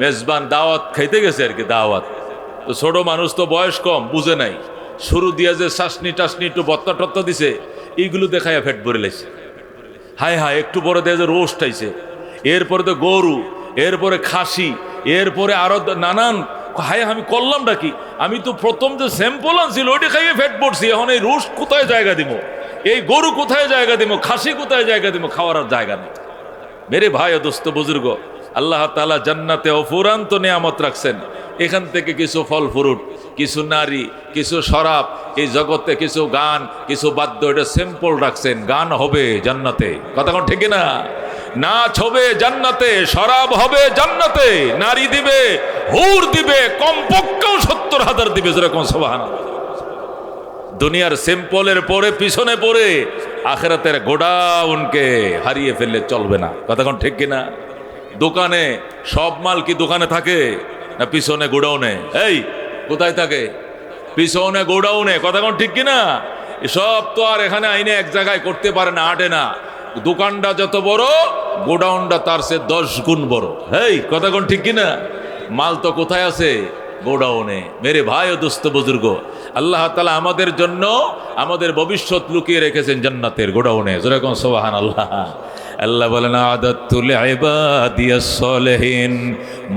মেজবান দাওয়াত খাইতে গেছে আর কি, দাওয়াত। তো ছোট মানুষ তো, বয়স কম, বুঝে নাই। শুরু দিয়া যে শাসনি টাসনি একটু বত্তা টত্তা দিছে, এইগুলো দেখাইয়া ফেট ভরে লাইছে। হায় হায়, একটু পরে দেয় যে রোস্ট আইছে, এরপরে তো গরু, এরপরে খাসি, এরপরে আরো নানান। হায়, আমি করলামটা কি? আমি তো প্রথম যে স্যাম্পল আনছিল ওইটা খাইয়ে ফেট পড়ছি। এখন এই রোস্ট কোথায় জায়গা দিব? এই গরু কোথায় জায়গা দিব? খাসি কোথায় জায়গা দিব? খাওয়ার আর জায়গা নেই। মেরে ভাই ও দোস্ত বুজুর্গ, আল্লাহ তাআলা জান্নাতে অফুরান্ত নিয়ামত রাখছেন। এখান থেকে কিছু ফল ফ্রুট, কিছু নারী, কিছু শরাব, এই জগতে কিছু গান, কিছু বাদ্য, এটা সিম্পল রাখছেন। গান হবে জান্নাতে, কথা কোন ঠিক না? নাচ হবে জান্নাতে, শরাব হবে জান্নাতে, নারী দিবে, হুর দিবে, কমপক্ষেও 70,000 দিবে। যেরকম সুবহানাল্লাহ। দুনিয়ার সিম্পলের পরে পিছনে পড়ে আখিরাতের গোডাউনকে হারিয়ে ফেললে চলবে না, কথা কোন ঠিক কিনা? দোকানে সব মাল কি দোকানে থাকে না পিছনে গোডাউনে? এই কোথায় থাকে? পিছনে গোডাউনে, কথা কোন ঠিক কিনা? সব তো আর এখানে আইনে এক জায়গায় করতে পারে না, আটে না। দোকানটা যত বড়, গোডাউনটা তার সে 10 গুণ বড়। হেই, কথা কোন ঠিক কিনা? মাল তো কোথায় আছে? গোডাউনে। মেরে ভাই ও দোস্ত বুজুর্গ, আল্লাহ তাআলা আমাদের জন্য আমাদের ভবিষ্যৎ লুকিয়ে রেখেছেন জান্নাতের গোডাউনে। যেরকম সুবহানাল্লাহ। আল্লাহ বলেন, আদাতু লিইবাদিয়াস সালিহিন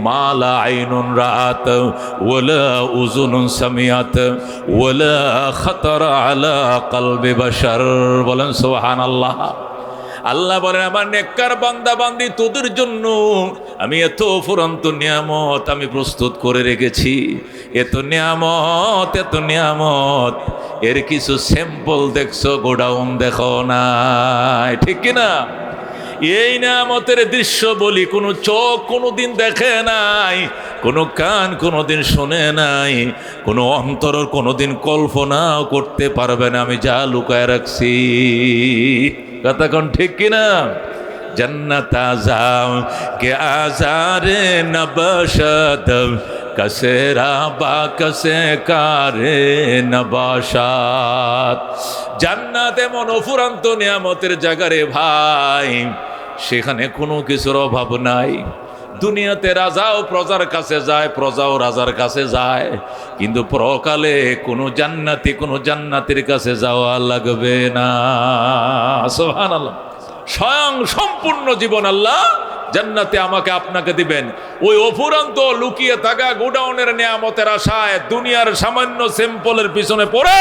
মা লা আইনুন রাআত ওয়ালা উযুনুন সামিআত ওয়ালা খাতারা আলা কলবি বাশার। বলেন সুবহানাল্লাহ। আল্লাহ বলেন, আমার নেককার বান্দা বান্দি তোদের জন্য আমি এত ফুরন্ত নিয়ামত আমি প্রস্তুত করে রেখেছি। এত নিয়ামত, এত নিয়ামত, এর কিছু স্যাম্পল দেখছো, গোডাউন দেখো না, ঠিক কিনা? এই নিয়ামতের দৃশ্য বলি কোনো চোখ কোনোদিন দেখে নাই, কোনো কান কোনোদিন শোনে নাই, কোনো অন্তর কোনোদিন কল্পনাও করতে পারবে না আমি যা লুকায় রাখছি। কথা কোন ঠিক কিনা? जन्नत आज़ाम के आज़ारे नबशत कसे राबा कसे कारे नबाशात। জান্নাত এমন অফুরন্ত নিয়ামতের জায়গা রে ভাই, সেখানে কোনো কিছুর অভাব নাই। দুনিয়াতে রাজাও প্রজার কাছে যায়, প্রজাও রাজার কাছে যায়, কিন্তু পরকালে কোনো জান্নাতের কাছে যাওয়া লাগবে না। সুবহানাল্লাহ। স্বয়ং সম্পূর্ণ জীবন আল্লাহ জান্নাতে আমাকে আপনাকে দিবেন। ওই অফুরন্ত লুকিয়ে থাকা গোডাউনের নিয়ামতের আশায় দুনিয়ার সামান্য স্যাম্পলের পিছনে পড়ে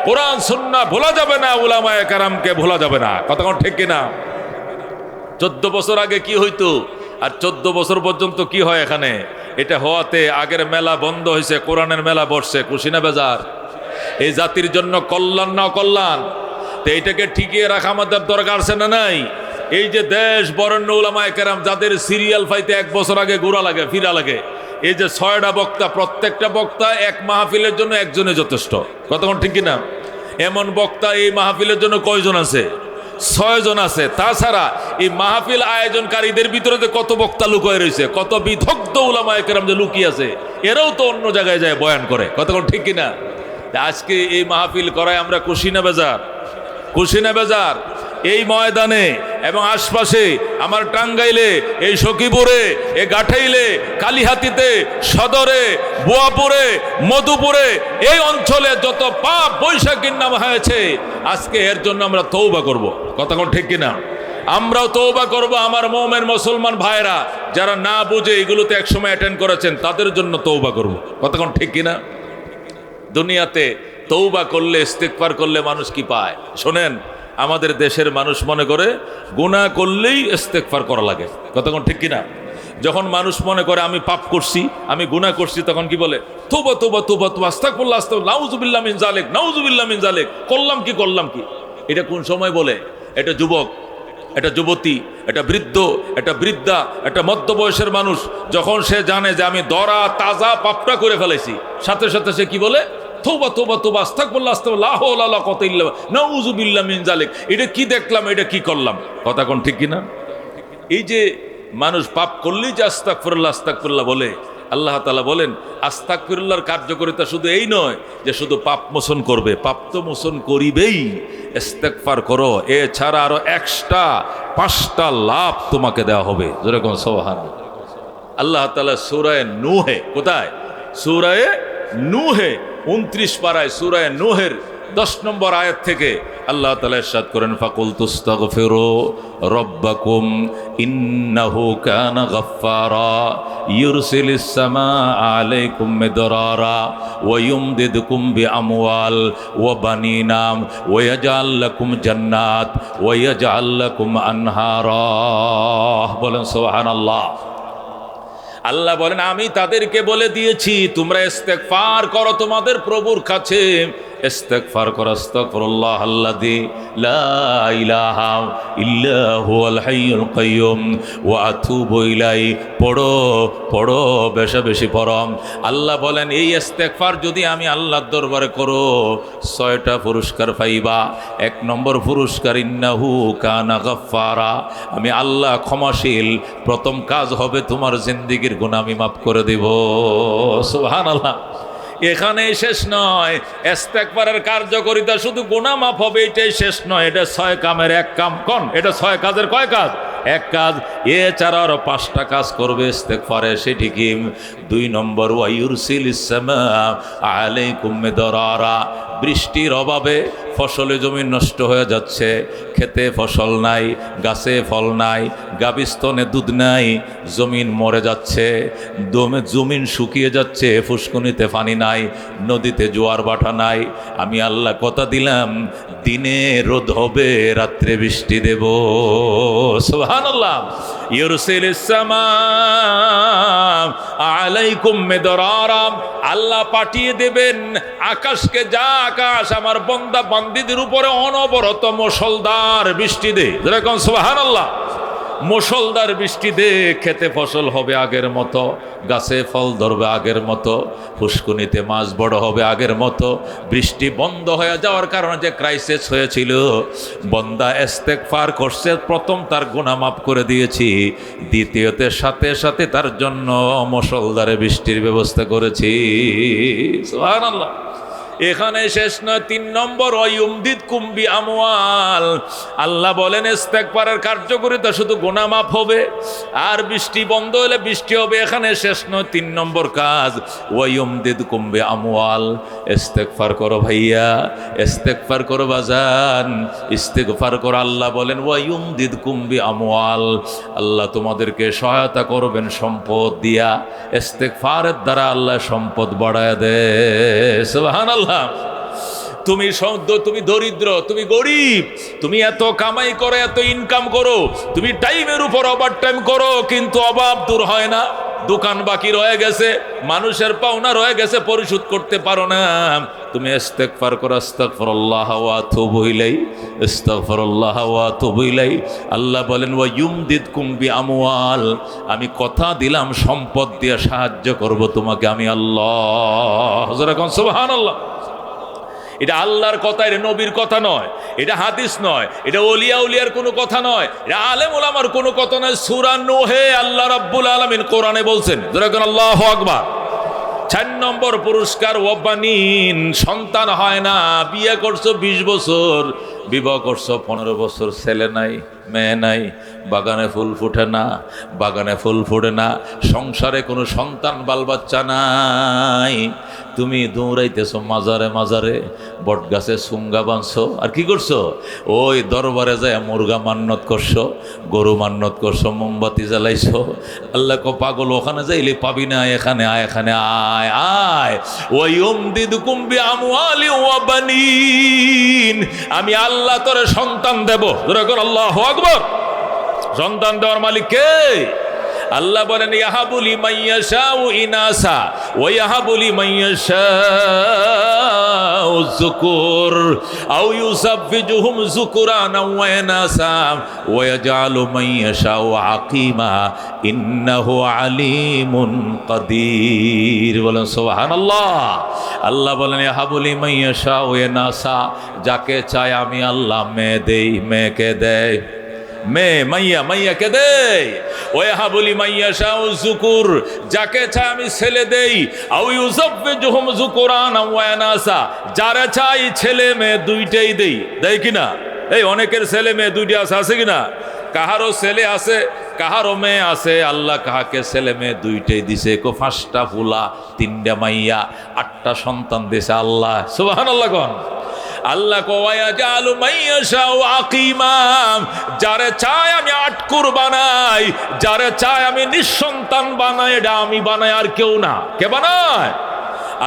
কোরআন সুন্নাহ ভোলা যাবে না, উলামায়ে কেরামকে ভোলা যাবে না। কথা কোন ঠিক কিনা? 14 বছর আগে কি হইতো আর 14 বছর পর্যন্ত কি হয় এখানে, এটা হওয়াতে আগের মেলা বন্ধ হয়েছে, কোরআনের মেলা বসছে। খুশি না বেজার? এই জাতির জন্য কল্যাণ না কল্যাণ? তো এইটাকে ঠিকিয়ে রাখা আমাদের দরকার আছে না নাই? এই যে দেশ বরেণ্য উলামায়ে কেরাম যাদের সিরিয়াল পাইতে 1 বছর আগে ঘোরা লাগে, ফিরা লাগে, এই যে 6টা বক্তা, প্রত্যেকটা বক্তা এক মাহফিলের জন্য একজনে যথেষ্ট। কতক্ষণ ঠিক কিনা? এমন বক্তা এই মাহফিলের জন্য কয়জন আছে? 6 জন আছে। তাছাড়া এই মাহফিল আয়োজনকারীদের ভিতরে যে কত বক্তা লুকিয়ে রয়েছে, কত বিদগ্ধ উলামায়ে কেরাম যে লুকিয়ে আছে, এরাও তো অন্য জায়গায় যায় বয়ান করে। কতক্ষণ ঠিক কিনা? আজকে এই মাহফিল করায় আমরা খুশি না বেজার? খুশি না বেজার? এই ময়দানে এবং আশপাশে, আমার টাঙ্গাইলে, এই সখীপুরে, এই গাঠাইলে, কালিহাতিতে, সদরে, বোয়াপুরে, মধুপুরে, এই অঞ্চলে যত পাপ বৈশাখীর নাম হয়েছে, আজকে এর জন্য আমরা তওবা করব। কথা কোন ঠিক কিনা? আমরাও তওবা করব। আমার মুমিন মুসলমান ভাইরা যারা না বুঝে এগুলোতে একসময় অ্যাটেন্ড করেছেন, তাদের জন্য তওবা করব। কথা কোন ঠিক কিনা? দুনিয়াতে তওবা করলে, ইস্তেগফার করলে মানুষ কি পায় শোনেন। আমাদের দেশের মানুষ মনে করে গুনাহ করলেই ইস্তেগফার করা লাগে। কতক্ষণ ঠিক কিনা? যখন মানুষ মনে করে আমি পাপ করছি, আমি গুনাহ করছি, তখন কি বলে? তওবা তওবা তওবা তওবা, আস্তাগফিরুল্লাহ আস্তাগফিরুল্লাহ, নাউযুবিল্লাহ মিন যালিক, নাউযুবিল্লাহ মিন যালিক। করলাম কি? এটা কোন সময় বলে? এটা যুবক, এটা যুবতী, এটা বৃদ্ধ, এটা বৃদ্ধা, এটা মধ্যবয়সের মানুষ যখন সে জানে যে আমি দরা তাজা পাপটা করে ফেলেছি, সাথে সাথে সে কি বলে? তওবা তওবা তওবা, আস্তাগফিরুল্লাহ আস্তাগফিরুল্লাহ, লা হাওলা ওয়ালা কুওয়াতা ইল্লা বিল্লাহ, নাউযুবিল্লাহ মিন যালিক। এটা কি দেখলাম, এটা কি করলাম? কথা কোন ঠিক কিনা? এই যে মানুষ পাপ করলেই যে আস্তাগফিরুল্লাহ আস্তাগফিরুল্লাহ বলে, আল্লাহ তাআলা বলেন আস্তাগফিরুল্লাহর কার্যকারিতা শুধু এই নয় যে শুধু পাপ মোচন করবে, পাপ তো মোচন করিবেই, ইস্তেগফার করো, এছাড়া আরো এক্সট্রা 5টা লাভ তোমাকে দেওয়া হবে। যেরকম সুবহানাল্লাহ। আল্লাহ তাআলা সূরা নূহে, কোথায়? সূরা নূহে 29 পারায় সূরা নূহের 10 নম্বর আয়াত থেকে আল্লাহ তাআলা ইরশাদ করেন, ফাকুলতুস্তাগফিরু রাব্বাকুম ইন্নাহু কানা গাফফারা ইউরসিলিস সামাআ আলাইকুম মিদরারা ওয়া ইউমদিদকুম বিআমওয়াল ওয়া বানিনা ওয়া ইয়াজআল লাকুম জান্নাত ওয়া ইয়াজআল লাকুম আনহারা। বলেন সুবহানাল্লাহ। আল্লাহ বলেন আমি তাদেরকে বলে দিয়েছি তোমরা ইস্তেগফার করো তোমাদের প্রভুর কাছে, ইস্তেগফার করো, আস্তাগফিরুল্লাহ আল্লাযী লা ইলাহা ইল্লা হুয়াল হাইয়ুল কাইয়্যুম ওয়া আতুবু ইলাইহি। পড়ো বেশি বেশি পড়ো। আল্লাহ বলেন এই ইস্তেগফার যদি আমি আল্লাহর দরবারে করো 6টা পুরস্কার পাইবা। 1 নম্বর পুরস্কার, ইন্নাহু কানা গাফফারা, আমি আল্লাহ ক্ষমাশীল। প্রথম কাজ হবে তোমার জিন্দেগীর গুনাহ আমি মাফ করে দেব। সুবহানাল্লাহ। এখানেই শেষ নয়। ইস্তেগফারের কার্যকারিতা শুধু গুনাহ মাফ হবে এটাই শেষ নয়, এটা 6 কামের এক কাম। কোন? এটা 6 কাজের কয় কাজ? এক কাজ। এছাড়া আরো 5টা কাজ করবে ইস্তেগফারে, সেটি কি? 2 নম্বর, ওয়া ইউরসিলিস সামা আলাইকুম মিদরারা। বৃষ্টির অভাবে ফসলে জমি নষ্ট হয়ে যাচ্ছে, খেতে ফসল নাই, গাছে ফল নাই, গাবিস্তনে দুধ নাই, জমিন মরে যাচ্ছে, জমিন শুকিয়ে যাচ্ছে, ফুসকুনিতে পানি নাই, নদীতে জোয়ার ভাটা নাই। আমি আল্লাহ কথা দিলাম, দিনে রোদ হবে, রাত্রে বৃষ্টি দেব। সুবহানাল্লাহ। ইউরসিলিস সামা আলাইকুম মিদরারা। আল্লাহ পাঠিয়ে দেবেন আকাশকে, যা আকাশ আমার বান্দা বান্দীদের উপরে অনবরত মুষলধার বৃষ্টি দে। যেরকম সুবহানাল্লাহ। মুষলধার বৃষ্টি দে, খেতে ফসল হবে আগের মতো, গাছে ফল ধরবে আগের মতো, ফুসকুনিতে মাছ বড় হবে আগের মতো। বৃষ্টি বন্ধ হয়ে যাওয়ার কারণে যে ক্রাইসিস হয়েছিল, বান্দা ইস্তেগফার করছে, প্রথম তার গুনাহ মাফ করে দিয়েছি, দ্বিতীয়তে সাথে সাথে তার জন্য মুষলধারে বৃষ্টির ব্যবস্থা করেছি। সুবহানাল্লাহ। এখানে শেষ নয়। 3 নম্বর, ওয়ায়ুমদিদকুম বিআমওয়াল। আল্লাহ বলেন ইস্তেগফারের কার্যকারিতা শুধু গুনাহ মাফ হবে আর বৃষ্টি বন্ধ হলে বৃষ্টি হবে। এখানে শেষ নয়। 3 নম্বর কাজ, ওয়ায়ুমদিদকুম বিআমওয়াল। ইস্তেগফার করো ভাইয়া, ইস্তেগফার করো বাজান, ইস্তেগফার করো। আল্লাহ বলেন ওয়ায়ুমদিদকুম বিআমওয়াল। আল্লাহ তোমাদেরকে সহায়তা করবেন সম্পদ দিয়া। ইস্তেগফারের দ্বারা আল্লাহ সম্পদ বাড়ায় দেয়। সুবহানাল্লাহ। তুমি দরিদ্র, তুমি গরিব, তুমি এত কামাই করো, এত ইনকাম করো, তুমি টাইমের উপর ওভার টাইম করো, কিন্তু অভাব দূর হয় না। দোকান বাকি রয়ে গেছে, মানুষের পাওনা রয়ে গেছে, পরিশোধ করতে পারো না। তুমি ইস্তেগফার করো, আস্তাগফিরুল্লাহ ওয়া আতুবু ইলাইহি, আস্তাগফিরুল্লাহ ওয়া আতুবু ইলাইহি। আল্লাহ বলেন ওয়া ইউমদিদকুম বিআমওয়াল। আমি কথা দিলাম সম্পদ দিয়ে সাহায্য করব তোমাকে আমি আল্লাহ। যেরকম সুবহানাল্লাহ। এটা আল্লাহর কথা, এটা নবীর কথা নয়, এটা হাদিস নয়, এটা ওলিয়া উলিয়ার কোনো কথা নয়, এটা আলেম ওলামার কোনো কথা নয়। সূরা নূহে আল্লাহ রাব্বুল আলামিন কোরআনে বলছেন। যেরকম আল্লাহু আকবার। 4 নম্বর পুরস্কার, ওয়াবানিন। সন্তান হয় না, বিয়ে করছো 20 বছর, বিবাহ করছো 15 বছর, ছেলে নাই মেয়ে নাই, বাগানে ফুল ফুটে না, বাগানে ফুল ফুটে না, সংসারে কোনো সন্তান বাল বাচ্চা নাই। তুমি দৌড়াইতেছো মাজারে মাজারে, বট গাছে সুঙ্গা বাঁধছো, আর কি করছো? ওই দরবারে যায় মুরগা মান্নত করছো, গরু মান্নত করছো, মোমবাতি জ্বালাইছো। আল্লাহ কো পাগল, ওখানে যাইলে পাবি না, এখানে আয়, এখানে আয় আয়। ওয়ায়ুমদিদকুম বিআমওয়ালি ওয়া বানিন। আমি আল্লাহ তোরে সন্তান দেব। যেরকম আল্লাহু আকবার। সন্তান দেওয়ার মালিক কে? আল্লাহ বলেন ইয়াহাবু লিমান ইয়াশাউ ইনাসা ওয়া ইয়াহাবু লিমান ইয়াশাউ যুকুর আও ইউসাফফিজুহুম যুকুরানা ওয়া ইনাসা ওয়া ইয়াজআলু মান ইয়াশাউ আকিমা ইন্নাহু আলিমুন কাদির। বলেন সুবহানাল্লাহ। আল্লাহ বলেন ইয়াহাবু লিমান ইয়াশাউ ইনাসা। যাকে চাই আমি আল্লাহ মেয়ে দেই, মেয়েকে দেয়, মেয়ে মাইয়া মাইয়াকে দেয়। ওয়াহাবু লিমান ইয়াশাউ যুকুর। যাকে চাই আমি ছেলে দেই। আও ইউসাফফিজুহুম যুকুরানা ওয়া ইনাসা। যারা চাই ছেলে মেয়ে দুইটাই দেই। দেয় কিনা? এই অনেকের ছেলে মেয়ে দুইটা আছে কিনা? কাহারও ছেলে আছে, কাহারও মেয়ে আছে। আল্লাহ কাহাকে ছেলে মেয়ে দুইটাই দিছে। 5টা ফুলা 3টা মাইয়া 8টা সন্তান দিছে আল্লাহ। সুবহানাল্লাহ। কোন আল্লাহ কোয়ায়াজালু মাইয়াশাউ আকিমা। যারে চাই আমি আটকুর বানাই, যারে চাই আমি নিঃসন্তান বানাই। এটা আমি বানাই, আর কেউ না। কে বানায়?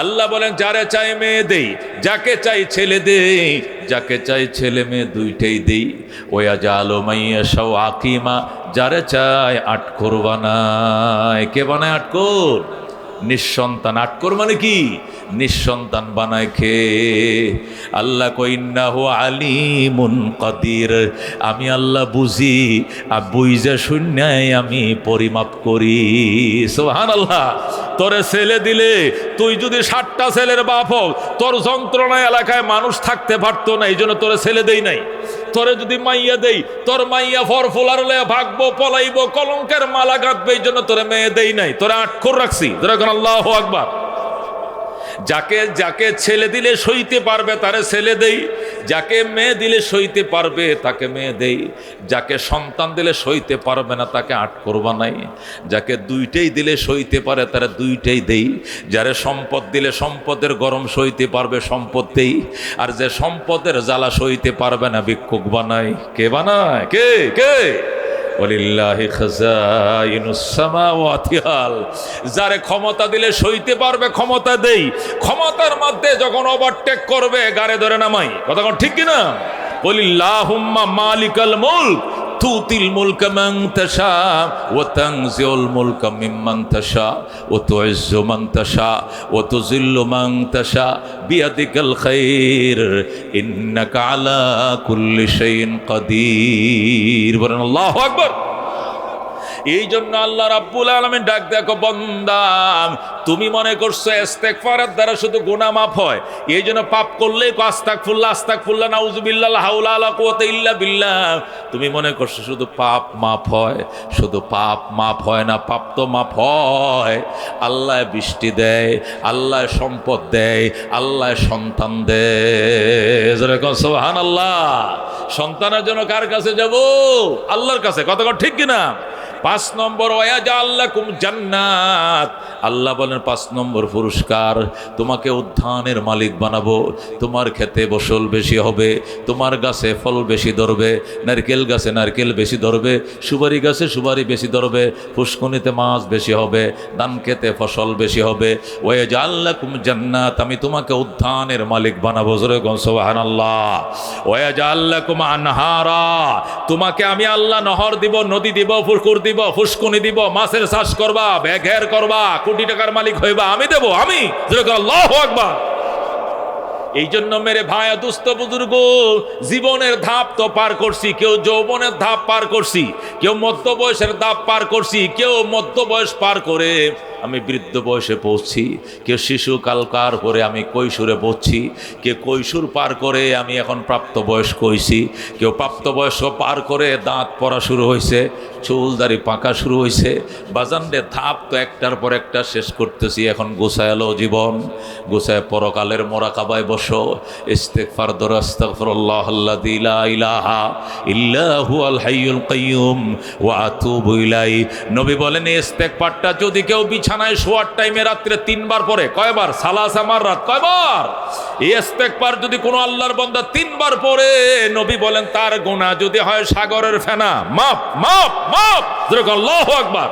আল্লাহ বলেন যারে চাই মেয়ে দেই, যাকে চাই ছেলে দেই, যাকে চাই ছেলে মেয়ে দুইটাই দেই। ওয়াজালু মাইয়াশাউ আকিমা। যারে চাই আটকুর বানায়। কে বানায় আটকুর? নিঃসন্তান। আটকুর মানে কি? নিঃসন্তান বানায় কে? আল্লাহ কই ইন্নাহু আলিমুন কাদির। আমি আল্লাহ বুঝি, আর বুঝে শূন্যায় আমি পরিমাপ করি। সুবহানাল্লাহ। তোরে ছেলে দিলে, তুই যদি 60টা ছেলের বাপ হোক, তোর যন্ত্রণা এলাকায় মানুষ থাকতে পারতো না, এই জন্য তোরে ছেলে দেই নাই। তোরে যদি মাইয়া দেই, তোর মাইয়া ফরফুলার লয়ে ভাগবো, পলাইবো, কলঙ্কের মালা গাঁথবে, এই জন্য তোরে মেয়ে দেই নাই, তোরে আটখোর রাখছি। যেরকম আল্লাহু আকবার। যাকে যাকে ছেলে দিলে সইতে পারবে তারে ছেলে দেই, যাকে মেয়ে দিলে সইতে পারবে তাকে মেয়ে দেই, যাকে সন্তান দিলে সইতে পারবে না তাকে আট করবা নাই, যাকে দুইটাই দিলে সইতে পারে তারা দুইটাই দেই, যারে সম্পদ দিলে সম্পদের গরম সইতে পারবে সম্পদ দেই, আর যে সম্পদের জ্বালা সইতে পারবে না ভিক্ষুক বানাই। কে বানায়? কে কে? ওয়ালিল্লাহি খাযাইনুস সামাওয়াতি ওয়াল, যারে ক্ষমতা দিলে সইতে পারবে ক্ষমতা দেই, ক্ষমতার মধ্যে যখন ওভারটেক করবে গারে ধরে নামাই। কথা কোন ঠিক কিনা? ওয়ালিল্লাহুম্মা মালিকাল মুলক তুতিল মুলকা মান তাশা ওয়া তানজিউল মুলকা মিম্মান তাশা ওয়া তুইজ্জু মান তাশা ওয়া তুযিল্লু মান তাশা বিয়াদিকাল খায়র ইন্নাকা আলা কুল্লি শাইইন কাদির। বলেন আল্লাহু আকবার। এই জন্য আল্লাহ রাব্বুল আলামিন ডাক দেখো, বান্দা তুমি মনে করছো ইস্তেগফারের দ্বারা শুধু গুনাহ মাফ হয়, এই জন্য পাপ করলেই আস্তাগফিরুল্লাহ আস্তাগফিরুল্লাহ নাউযুবিল্লাহ লা হাওলা ওয়ালা কুওয়াতা ইল্লা বিল্লাহ। তুমি মনে করছো শুধু পাপ মাফ হয়, শুধু পাপ মাফ হয় না, পাপ তো মাফ হয়। আল্লাহ বৃষ্টি দেয়, আল্লাহ সম্পদ দেয়, আল্লাহ সন্তান দেয়। যেরকম সুবহানাল্লাহ। সন্তানের জন্য কার কাছে যাব? আল্লাহর কাছে। কথা ঠিক কিনা? 5 নম্বর ওয়াজাল লাকুম জান্নাত, আল্লাহ বলেন 5 নম্বর পুরস্কার, তোমাকে উদ্যানের মালিক বানাবো, তোমার খেতে ফসল বেশি হবে, তোমার গাছে ফল বেশি ধরবে, নারকেল গাছে নারকেল বেশি ধরবে, সুপারি গাছে সুপারি বেশি ধরবে, পুষ্কনিতে মাছ বেশি হবে, ধান খেতে ফসল বেশি হবে। ওয়াজাল লাকুম জান্নাত, আমি তোমাকে উদ্যানের মালিক বানাবো। জোরে বলুন সুবহানাল্লাহ। ওয়াজাল লাকুম আনহারা, তোমাকে আমি আল্লাহ নহর দিব, নদী দিব, পুকুর দিব, ফুসকুনি দিব, মাছের চাষ করবা, ব্যাঘের করবা, কোটি টাকার মালিক হইবা, আমি দেব, আমি। আল্লাহু আকবার। এই জন্য মেরে ভাই দুস্থ বুজুর্গ, জীবনের ধাপ তো পার করছি, কেউ যৌবনের ধাপ পার করছি, কেউ মধ্য বয়সের ধাপ পার করছি, কেউ মধ্য বয়স পার করে আমি বৃদ্ধ বয়সে পৌঁছছি, কেউ শিশুকাল পার করে আমি কৈশোরে পৌঁছছি, কেউ কৈশোর পার করে আমি এখন প্রাপ্ত বয়স কইছি, কেউ প্রাপ্ত বয়স পার করে দাঁত পড়া শুরু হয়েছে, চুলদারি পাকা শুরু হয়েছে। বাজানদের ধাপ তো একটার পর একটা শেষ করতেছি। এখন গোছায়ালো জীবন, গোছায় পরকালের মোরাকাবায় বসো, ইস্তেগফার দর আস্তাগফিরুল্লাহ আল্লাযী লা ইলাহা ইল্লা হুয়াল হাইয়ুল কাইয়্যুম ওয়া আতুবু ইলাইহি। নবী বলেন ইস্তেগফারটা যদি কেউ বিছানায় শোয়ার টাইমে রাত্রে 3 বার পড়ে, কয়বার? সালাসা মাররাত, কয়বার? এই ইস্তেগফার যদি কোনো আল্লাহর বান্দা 3 বার পড়ে, নবী বলেন তার গুনাহ যদি হয় সাগরের ফেনা, মাপ মাপ মাপ। আল্লাহু আকবার।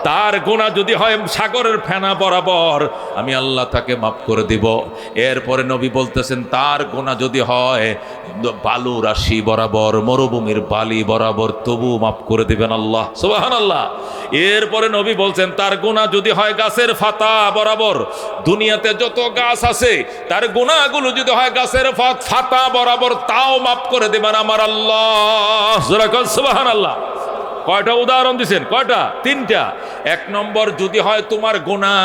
তার গুনাহ যদি হয় সাগরের ফেনা বরাবর, আমি আল্লাহ তাকে মাফ করে দিব। এরপরে নবী বলতেছেন তার গুনাহ যদি হয় বালু রাশি বরাবর, মরুভূমির বালি বরাবর, তবু মাফ করে দিবেন আল্লাহ। সুবহানাল্লাহ। এরপরে নবী বলছেন তার গুনাহ যদি হয় গাছের পাতা বরাবর, দুনিয়াতে যত গাছ আছে তার গুনাহগুলো যদি হয় গাছের পাতা বরাবর, তাও মাফ করে দিবেন আমার আল্লাহ। সুবহানাল্লাহ। কয়টা উদাহরণ দিচ্ছেন? কয়টা? 3টা। 1 নম্বর, যদি হয় তোমার গুনাহ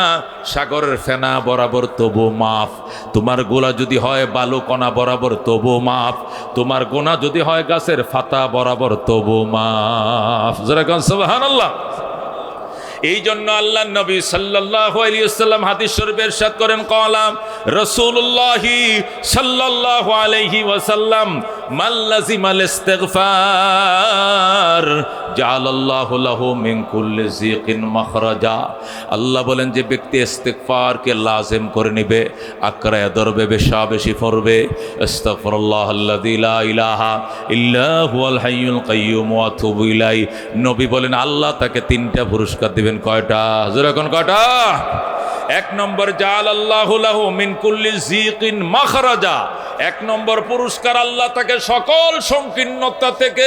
সাগরের ফেনা বরাবর, তবু মাফ। তোমার গুনাহ যদি হয় বালুকণা বরাবর, তবু মাফ। তোমার গুনাহ যদি হয় গাছের পাতা বরাবর, তবু মাফ। যারা কোন সুবহানাল্লাহ। এই জন্য আল্লাহ নবী সাল্লাল্লাহু আলাইহি ওয়াসাল্লাম হাদিস শরীফে ইরশাদ করেন, কলাম রাসূলুল্লাহি সাল্লাল্লাহু আলাইহি ওয়াসাল্লাম মান লাযিমাল ইস্তিগফার জাআলাল্লাহু লাহু মিন কুল্লি যিকিন মাখরাজা। আল্লাহ বলেন যে ব্যক্তি ইস্তিগফারকে লাজিম করে নেবে, আকরায়া ধরবে, বেশি পড়বে, আস্তাগফিরুল্লাহ আল্লাযী লা ইলাহা ইল্লা হুয়াল হাইয়ুল কাইয়্যুম ওয়া আতুবু ইলাইহি। নবী বলেন আল্লাহ তাকে 3টা পুরস্কার দিবেন। কয়টা? যেরকম কয়টা? 1 নম্বর, জাআলাল্লাহু লাহু মিন কুল্লি যিকিন মাখরাজা। 1 নম্বর পুরস্কার, আল্লাহ তাকে সকল সংকীর্ণতা থেকে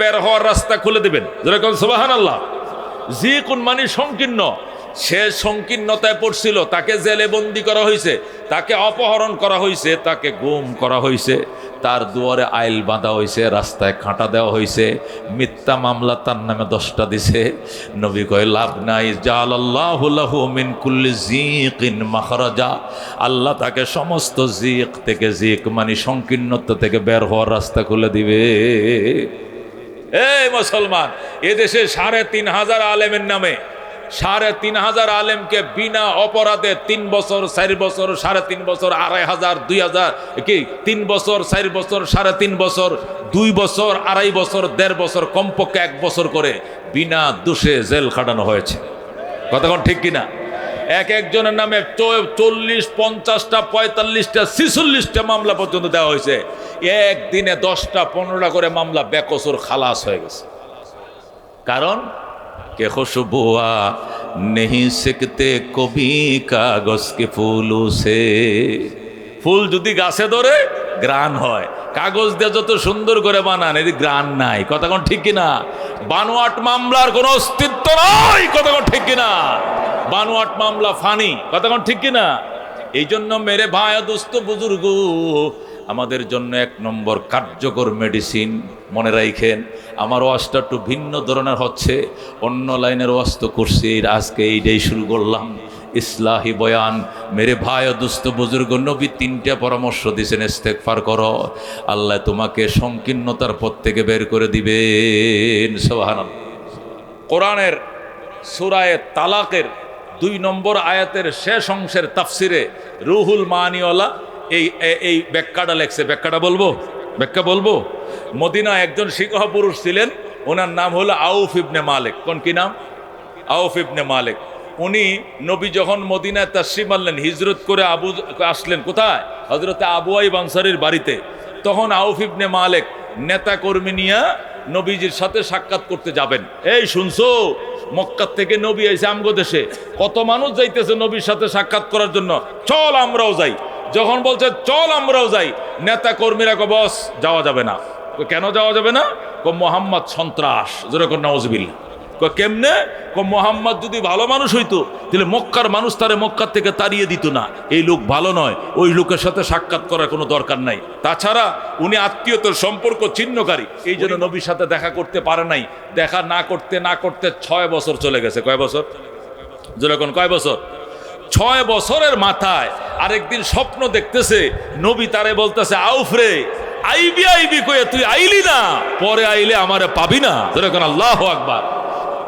বের হওয়ার রাস্তা খুলে দিবেন। যেরকম সুবহানাল্লাহ। যিকুন মানে সংকীর্ণ, সে সংকীর্ণতায় পড়ছিল, তাকে জেলে বন্দি করা হয়েছে, তাকে অপহরণ করা হয়েছে, তাকে গুম করা হয়েছে, তার দুয়ারে আইল বাঁধা হয়েছে, রাস্তায় কাঁটা দেওয়া হয়েছে, মিথ্যা মামলা তার নামে 10টা দিছে। নবী কয় লাভ নাই, জাআলাল্লাহু লাহু মিন কুল্লি যিকিন মাখরাজা। আল্লাহ তাকে সমস্ত যিক থেকে, যিক মানে সংকীর্ণতা থেকে বের হওয়ার রাস্তা খুলে দিবে। এই মুসলমান, এদেশে 3500 আলেমের নামে 3,500 আলেমকে বিনা অপরাধে 3 বছর 4 বছর 3.5 বছর 2,500 2,000 কি 3 বছর 4 বছর 3.5 বছর 2 বছর 2.5 বছর 1.5 বছর কমপক্ষে 1 বছর করে বিনা দোষে জেল খাটানো হয়েছে। কতক্ষণ ঠিক কিনা? একজনের নামে 40, 50টা 45টা 46টা মামলা পর্যন্ত দেওয়া হয়েছে। একদিনে 10টা 15টা করে মামলা বেকসুর খালাস হয়ে গেছে। কারণ কে খুশবুয়া নেহি সিকতে কবি কাগজ কে ফুলু সে। ফুল যদি গাছে ধরে গ্রান হয়, কাগজ দিয়ে যত সুন্দর করে বানান এর গ্রান নাই। কতক্ষণ ঠিক কিনা? বানোয়াট মামলার কোনো অস্তিত্ব নাই। কতক্ষণ ঠিক কিনা? বানোয়াট মামলা ফানি। কতক্ষণ ঠিক কিনা? এই জন্য মেরে ভাই দোস্ত বুজুর্গ, আমাদের জন্য 1 নম্বর কার্যকর মেডিসিন মনে রাখেন। আমার ওয়াজটা একটু ভিন্ন ধরনের হচ্ছে, অন্য লাইনের ওয়াজ তো করছি, আজকে এইটাই শুরু করলাম ইসলাহি বয়ান। মেরে ভাই দোস্ত বুজুর্গ, নবী 3টা পরামর্শ দিয়েছেন, ইস্তেগফার করো, আল্লাহ তোমাকে সংকীর্ণতার পথ থেকে বের করে দিবেন। সুবহানাল্লাহ। কোরআনের সূরা তালাকের 2 নম্বর আয়াতের শেষ অংশের তাফসিরে রুহুল মানিওয়ালা এই ব্যাখ্যাটা লেখছে। ব্যাখ্যাটা বলবো? ব্যাখ্যা বলবো। মদিনায় একজন শিক্ষা পুরুষ ছিলেন, ওনার নাম হলো আউফ ইবনে মালিক। কোন কি নাম? আউফ ইবনে মালিক। উনি নবী যখন মদিনায় তাশরিফ আনলেন, হিজরত করে আসলেন কোথায়? হযরতে আবু আইয়ুব আনসারীর বাড়িতে। তখন আউফ ইবনে মালিক নেতা কর্মী নিয়ে নবীজির সাথে সাক্ষাৎ করতে যাবেন। এই শুনছো, মক্কা থেকে নবী আইছে আমগো দেশে, কত মানুষ যাইতেছে নবীর সাথে সাক্ষাৎ করার জন্য, চল আমরাও যাই। যখন বলছে চল আমরাও যাই, নেতা কর্মীরা কো বস যাওয়া যাবে না। কেন যাওয়া যাবে না? কো মোহাম্মদ সন্ত্রাস। যেরকম নাউজুবিল্লাহ। কো কেমনে? কো মোহাম্মদ যদি ভালো মানুষ হইতো তাহলে মক্কার মানুষ তারে মক্কার থেকে তাড়িয়ে দিত না। এই লোক ভালো নয়, ওই লোকের সাথে সাক্ষাৎ করার কোনো দরকার নাই। তাছাড়া উনি আত্মীয়তার সম্পর্ক ছিন্নকারী, এই জন্য নবীর সাথে দেখা করতে পারে নাই। দেখা না করতে 6 বছর চলে গেছে। কয় বছর? যেরকম কয় বছর? 6 বছরের মাথায় আরেকদিন স্বপ্ন দেখতেছে, নবী তারে বলতেছে, আউফ রে, আইবি আইবি কয়ে তুই আইলি না, পরে আইলে আমারে পাবি না। যেরকম আল্লাহু আকবার।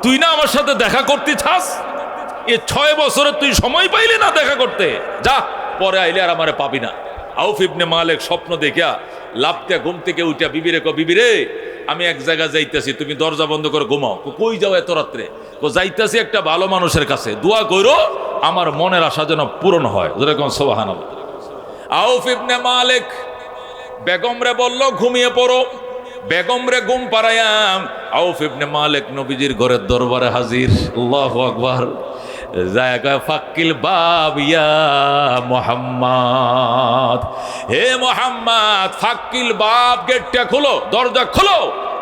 তুই না আমার সাথে দেখা করতে চাস, এ 6 বছরে তুই সময় পাইলি না দেখা করতে, যা পরে আইলে আর আমারে পাবি না। আউফ ইবনে মালিক স্বপ্ন দেখিয়া লাফতে ঘুম থেকে উঠা বিবিরে কো, বিবি রে, আমি এক জায়গায় যাইতেছি, তুমি দরজা বন্ধ করে ঘুমাও। কই যাও এত রাত্রে? কো যাইতেছি একটা ভালো মানুষের কাছে, দোয়া কইরো আমার মনের আশা যেন পূরণ হয়। যেরকম সুবহানাল্লাহ। আউফ ইবনে মালিক বেগম রে বলল ঘুমিয়ে পড়ো। বেগম রে ঘুম পাড়ায়াম আউফ ইবনে মালিক নবীজির ঘরের দরবারে হাজির। আল্লাহু আকবার। জায়গা ফাক্কিল বাব ইয়া মুহাম্মদ, হে মুহাম্মদ ফাক্কিল বাব, গেটটা খোলো, দরজা খোলো।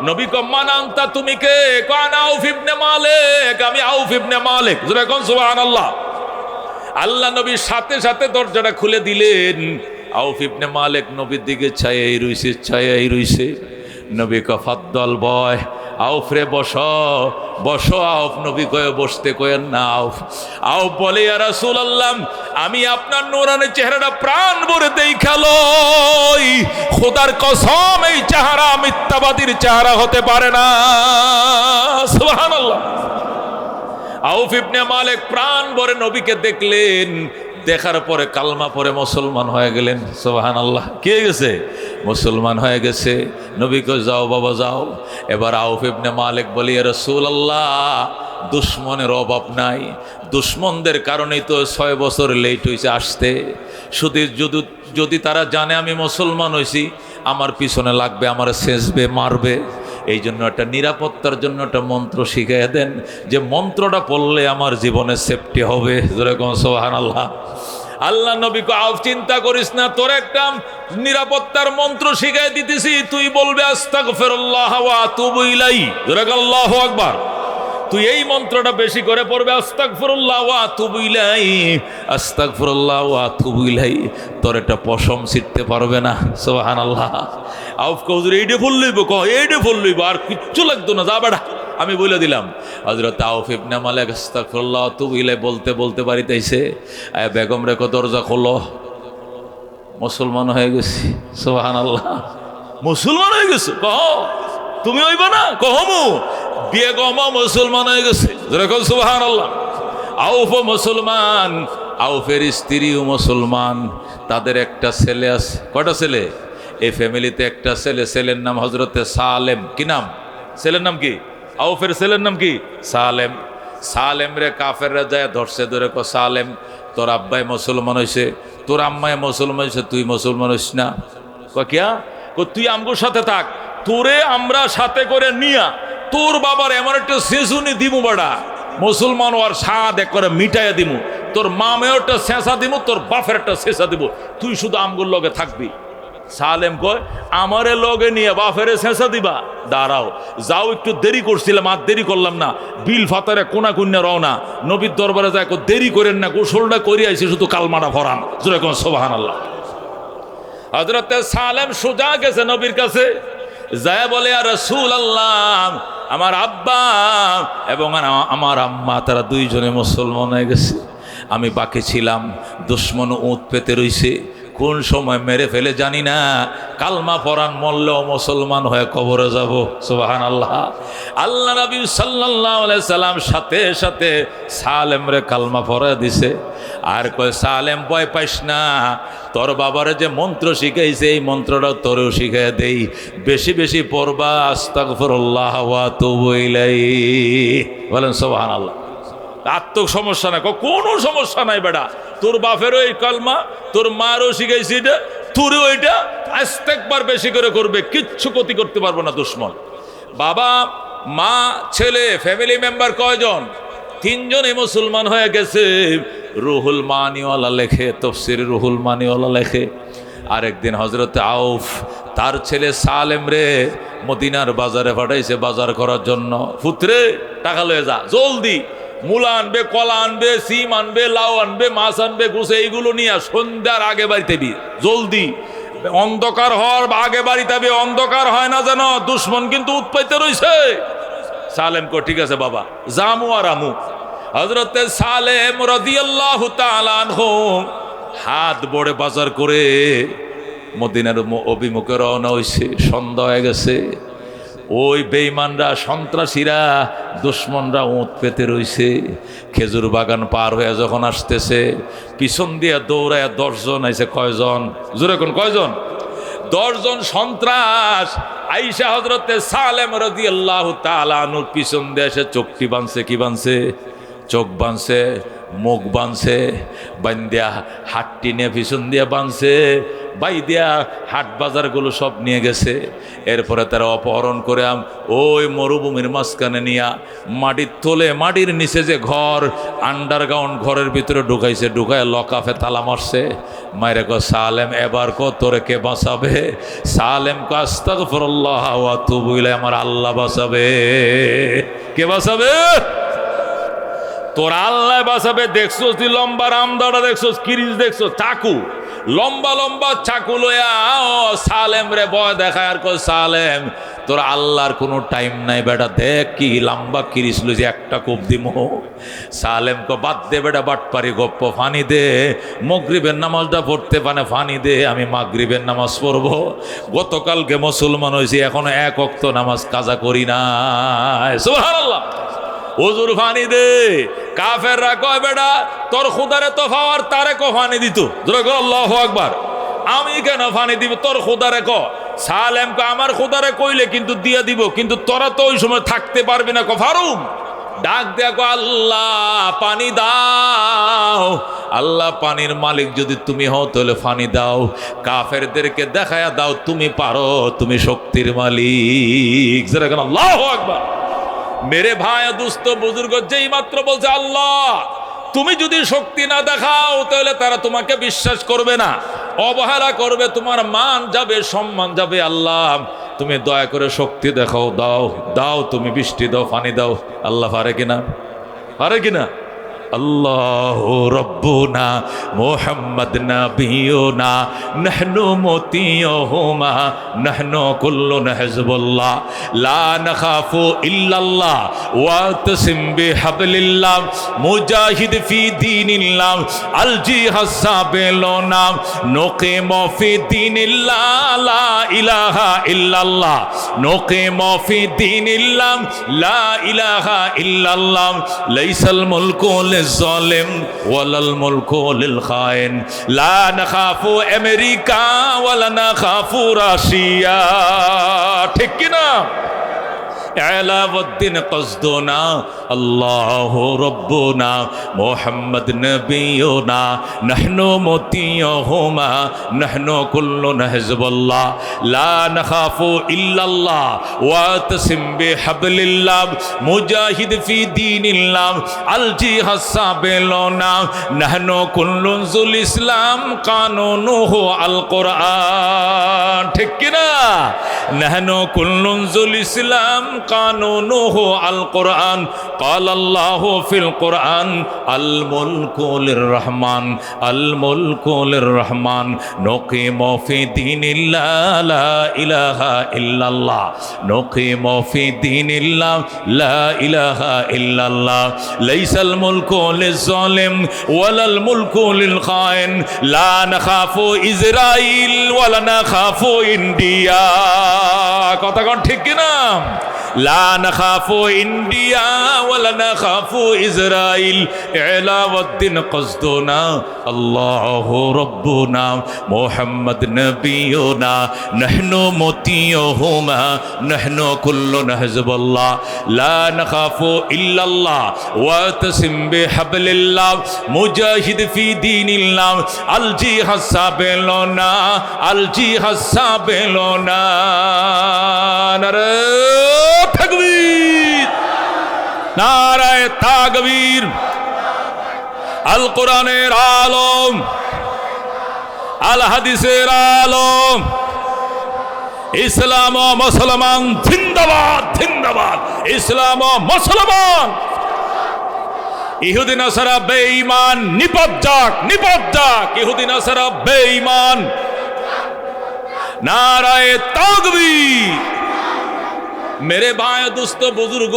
নবী কো মান আনতা, তুমি কে? কো আনা আউফ ইবনে মালিক, আমি আউফ ইবনে মালিক। যেরকম সুবহানাল্লাহ। আল্লাহ নবীর সাথে সাথে দরজাটা খুলে দিলেন। আউফ ইবনে মালিক নবীর দিকে ছায়াই রইছে, ছায়াই রইছে। নবী কো ফাদ্দাল বয়, আউফ রে বসো, বসো। আউফ নবী কয়ে বসতে কয়েন না। আউফ বলে, ইয়া রাসূলুল্লাহ, আমি আপনার নূরানি চেহারাটা প্রাণ ভরে দেখালই, খোদার কসম এই চেহারা মিথ্যাবাদীর চেহারা হতে পারে না। সুবহানাল্লাহ। আউফ ইবনে মালিক প্রাণ ভরে নবীকে দেখলেন, দেখার পরে কালমা পরে মুসলমান হয়ে গেলেন। সুবহানাল্লাহ। কে গেছে? মুসলমান হয়ে গেছে। নবীকে যাও বাবা যাও। এবার আউফ ইবনে মালিক বলি, ইয়া রাসূলুল্লাহ, দুশ্মনের অভাব নাই, দুশ্মনদের কারণেই তো 6 বছর লেট হয়েছে আসতে। শুধু যদি তারা জানে আমি মুসলমান হয়েছি, আমার পিছনে লাগবে, আমার শেষবে, মারবে। এই জন্য একটা নিরাপত্তার জন্য একটা মন্ত্র শিখিয়ে দেন, যে মন্ত্রটা পড়লে আমার জীবনে সেফটি হবে। যেরকম সুবহানাল্লাহ। আল্লাহ নবী কো, আউফ চিন্তা করিস না, তোর একটা নিরাপত্তার মন্ত্র শিখিয়ে দিতেছি, তুই বলবে আস্তাগফিরুল্লাহ ওয়া আতুবু ইলাইহি। যেরকম আল্লাহু আকবার। তুই এই মন্ত্রটা বেশি করে পড়বে, আস্তাগফিরুল্লাহ ওয়া আতুবু ইলাইহি, আস্তাগফিরুল্লাহ ওয়া আতুবু ইলাইহি। তোর একটা পশম ছিটতে পারবে না। সুবহানাল্লাহ। আউফ কো, হুজুর এইটা বললইব? কো এইটা বললইব, আর কিচ্ছু লাগতো না, যা বেটা, আমি বলে দিলাম। হযরত আউফ ইবনে মালিক আস্তাগফিরুল্লাহ ওয়া আতুবু ইলাইহি বলতে বলতে বাড়িতে আইছে। বেগম রে কো, দরজা খোলো, মুসলমান হয়ে গেছি। সুবহানাল্লাহ। মুসলমান হয়ে গেছে? কহ তুমি হইবা না? কহমু বেগম মুসলমান হয়ে গেছে। যেরকম সুবহানাল্লাহ। আউফও মুসলমান, আউফের স্ত্রীও মুসলমান, তাদের একটা ছেলে আছে। কয়টা ছেলে? এই ফ্যামিলিতে একটা ছেলে, ছেলের নাম হজরতে সালেম। কি নাম? ছেলের নাম কি? আউফের ছেলের নাম কি? সালেম। সালেম রে কাফেররা যায় ধরছে, ধরে কো সালেম তোর আব্বাই মুসলমান হয়েছে, তোর আম্মাই মুসলমান হয়েছে, তুই মুসলমান হইস না। কিয়া? তুই আমগোর সাথে থাক, তোরে আমরা সাথে করে নিয়া তোর বাবার এমন একটা শেষুনি দিমু বাড়া, মুসলমান হওয়ার স্বাদ এক করে মিটাইয়া দিমু, তোর মামেও একটা শেষা দিমু, তোর বাপের একটা শেষা দিব, তুই শুধু আমগুর লগে থাকবি। সালেম কয় আমারে লগে নিয়ে বাপেরে শেষা দিবা? দাঁড়াও, যাও, একটু দেরি করছিলাম, আর দেরি করলাম না, বিল ফাতারে কোনা কুন্যা রওনা, নবীর দরবারে যায়, দেরি করেন না, গোসলটা করিয়া আইছে, শুধু কালমাটা ভরান। যেরকম সুবহানাল্লাহ। হযরত সালেম সোজা গেছে নবীর কাছে, যায় বলে আর রাসূলুল্লাহ, আমার আব্বা এবং আমার আম্মা তারা দুইজনে মুসলমান হয়ে গেছে, আমি বাকি ছিলাম, দুশ্মন উঁত পেতে রইছে, কোন সময় মেরে ফেলে জানি না, কালমা পরান মরলেও মুসলমান হয়ে কবরে যাব। সুবহানাল্লাহ। আল্লাহ নবী সাল্লাল্লাহু আলাইহি সাল্লাম সাথে সাথে সালেম রে কালমা পড়া দিছে। আর কয় সালেম ভয় পাইস না, তোর বাবারে যে মন্ত্র শিখাইছে এই মন্ত্রটা তোরেও শিখাই দেই, বেশি বেশি পড়বা, আস্তাগফিরুল্লাহ ওয়া আতুবু ইলাইহি। বলেন সুবহানাল্লাহ। আত্মক সমস্যা নাই, কোনো সমস্যা নাই বেটা, তোর বাপেরও এই কালমা, তোর মারও শিখাইছি এটা, তোরও এটা, আস্তেকবার বেশি করে করবে, কিচ্ছু ক্ষতি করতে পারবো না দুশ্মন। বাবা মা ছেলে ফ্যামিলি মেম্বার কয়জন? তিনজনে মুসলমান হয়ে গেছে। রুহুল মানিওয়ালা লেখে, তফসিরে রুহুল মানিওয়ালা লেখে, আরেকদিন হজরত আউফ তার ছেলে সালেম রে মদিনার বাজারে পাঠাইছে বাজার করার জন্য। পুত্রে টাকা লয়ে যা, জলদি মূলা আনবে, কলা আনবে, সিম আনবে, লাউ আনবে, মাছ আনবে, গুছে এইগুলো নিয়ে সন্ধ্যার আগে বাড়িতে বি, জলদি, অন্ধকার হওয়ার আগে বাড়িতে বি, অন্ধকার হয় না যেন, দুশ্মন কিন্তু উৎপাইতে রইছে। সালেম কো ঠিক আছে বাবা, জামু আর আমু। হযরতে সালেম রাদিয়াল্লাহু তাআলা আনহু হাত বড়ে বাজার করে মদিনার অভিমুখে রওনা হইছে। সন্ধ্যা হয়ে গেছে, ওই বেঈমানরা, সন্ত্রাসীরা, দুশ্মনরা উঁত পেতে রইছে। খেজুর বাগান পার হয়ে যখন আসতেছে, পিছন দিয়ে দৌড়ায় 10 জন আইছে। কয়জন? জোরে কোন কয়জন? 10 জন সন্ত্রাস আইসা হযরতে সালেম রাদিয়াল্লাহু তাআলা আনহুর পিছন দিয়ে এসে চোখটি বাঁধছে। কি বাঁধছে? চোখ বাঁধছে, মুখ বাঁধছে, বান্দিয়া হাটটি নিয়ে পিছন দিয়ে বাঁধছে, বাই দিয়া হাট বাজারগুলো সব নিয়ে গেছে। এরপরে তারা অপহরণ করে ওই মরুভূমির মাঝখানে নিয়া মাটির তোলে, মাটির নিচে যে ঘর, আন্ডারগ্রাউন্ড ঘরের ভিতরে ঢুকাইছে, ঢুকায় লকাফে তালা মারছে। মায়ের কো সালেম এবার কো তোরে কে বাঁচাবে? সালেম কো আস্তাগফিরুল্লাহ ওয়া আতুবু ইলাইহি, আমার আল্লাহ বাঁচাবে। কে বাঁচাবে? তোর আল্লাহ বাঁচাবে। দেখছো তুই লম্বা রামদাটা দেখছো, কিরিচ দেখছো, চাকু, লম্বা লম্বা চাকু লইয়া সালেম রে ভয় দেখায়। আর কই সালেম তোর আল্লাহর কোনো টাইম নাই বেটা, দেখ কি লম্বা কিরিচ লইছে, একটা কোপ দিমো। সালেম কো বাদ দে বেটা, বাটপারি গপ্প, ফানি দে, মাগরিবের নামাজটা পড়তে পানে ফানি দে, আমি মাগরিবের নামাজ পড়বো। গতকালকে মুসলমান হয়েছি, এখনো 1 ওয়াক্ত নামাজ কাজা করি না। সুবহানাল্লাহ। হুজুর ফানি দে। কাফেররা কয় বেটা তোর খুদারে তো ফাওয়ার তারে কো ফানি দিত। আল্লাহু আকবার। আমি কেন ফানি দিব? তোর খুদারে ক। সালেম কো আমার খুদারে কইলে কিন্তু দিয়া দিব, কিন্তু তোরা তো ওই সময় থাকতে পারবি না। কো ফারুক ডাক দেয়া কো আল্লাহ পানি দাও। আল্লাহ পানির মালিক যদি তুমি হও তাহলে পানি দাও, কাফেরদেরকে দেখায়া দাও তুমি পারো, তুমি শক্তির মালিক। যেরকম আল্লাহু আকবার। মেরে ভাই দুস্থ বুজুর্গ যেই মাত্র বলছে আল্লাহ তুমি যদি শক্তি না দেখাও তাহলে তারা তোমাকে বিশ্বাস করবে না, অবহেলা করবে, তোমার মান যাবে, সম্মান যাবে। আল্লাহ তুমি দয়া করে শক্তি দেখাও, দাও দাও, তুমি বৃষ্টি দাও, পানি দাও। আল্লাহ পারে কিনা? পারে কিনা? আল্লাহু রব্বুনা মুহাম্মদ নাবিয়ুনা নাহনু মুতিয়ুহুমা নাহনু কুল্লুন হিজবুল্লাহ লা নাখাফু ইল্লাল্লাহ ওয়া তাসিম বিহাবলিল্লাহ মুজাহিদ ফি দীনিল্লাহ আল জিহাদ সাবিলুনা নুকিমু ফি দীনিল্লাহ লা ইলাহা ইল্লাল্লাহ নুকিমু ফি দীনিল্লাহ লা ইলাহা ইল্লাল্লাহ লাইসাল মুলকু লিজ-জালিম ওয়ালাল মুলকু লিল খায়েন লা নাখাফু আমেরিকা ওয়ালা নাখাফু রাশিয়া। ঠিক কি না? এলাউদ্দিন কসদুনা আল্লাহু রব্বুনা মুহাম্মদ নবিয়ুনা নাহনু মুতিয়ুহুমা নাহনু কুল্লুনা হিজবুল্লাহ লা নাখাফু ইল্লাল্লাহ ওয়া তাসিম বিহাবলিল্লাহ মুজাহিদ ফি দীনিল্লাহ আল জিহাদ সাবিলুনা নাহনু কুল্লুন জুল ইসলাম কানুনুহু আল কোরআন। ঠিক কি না? নাহনু কুল্লুন জুল ইসলাম কানুনুহু আল কোরআন قال الله في القرآن الملك للرحمن الملك للرحمن نقيم في دين الله لا إله إلا الله نقيم في دين الله لا إله إلا الله ليس الملك للظالم ولا الملك للخائن لا نخاف إسرائيل ولا نخاف إنديا। কথা কোন ঠিক কি না? লা নাখাফু ইন্ডিয়া ওয়ালা নাখাফু ইসরাইল এলাউদ্দিন কসদুনা আল্লাহু রব্বুনা মুহাম্মদ নবিয়ুনা নাহনু মুতিয়ুহুমা নাহনু কুল্লুনা হিজবুল্লাহ লা নাখাফু ইল্লাল্লাহ ওয়া তাসিম বিহাবলিল্লাহ মুজাহিদ ফি দীনিল্লাহ আল জিহাদ সাবিলুনা আল জিহাদ সাবিলুনা। নারে তাকবীর, নারায়ে তাকবীর। আল কোরআনের আলম, আল হাদিসের আলম, ইসলাম ও মুসলমান জিন্দাবাদ জিন্দাবাদ, ইসলাম ও মুসলমান। ইহুদি নাসারা বেঈমান নিপাত যাক নিপাত যাক, ইহুদি নাসারা বেঈমান। নারায়ে তাকবীর। মেরে ভাই দোস্ত বুজুর্গ,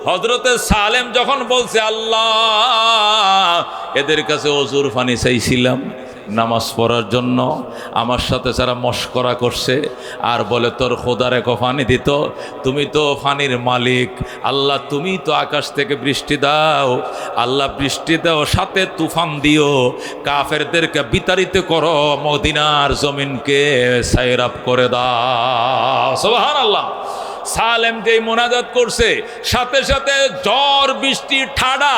হযরতে সালেম যখন বলছে আল্লাহ এদের কাছে ওযুর পানি চাইছিলাম নামাজ পড়ার জন্য, আমার সাথে যারা মশকরা করছে আর বলে তোর খোদারে পানি দিত, তুমি তো পানির মালিক আল্লাহ, তুমি তো আকাশ থেকে বৃষ্টি দাও আল্লাহ, বৃষ্টি দাও সাথে তুফান দিও, কাফেরদেরকে বিতাড়িত করো, মদিনার জমিনকে সাইরাপ করে দাও। সুবহানাল্লাহ। সালেম যেই মোনাজাত করছে সাথে সাথে ঝড় বৃষ্টি ঠাডা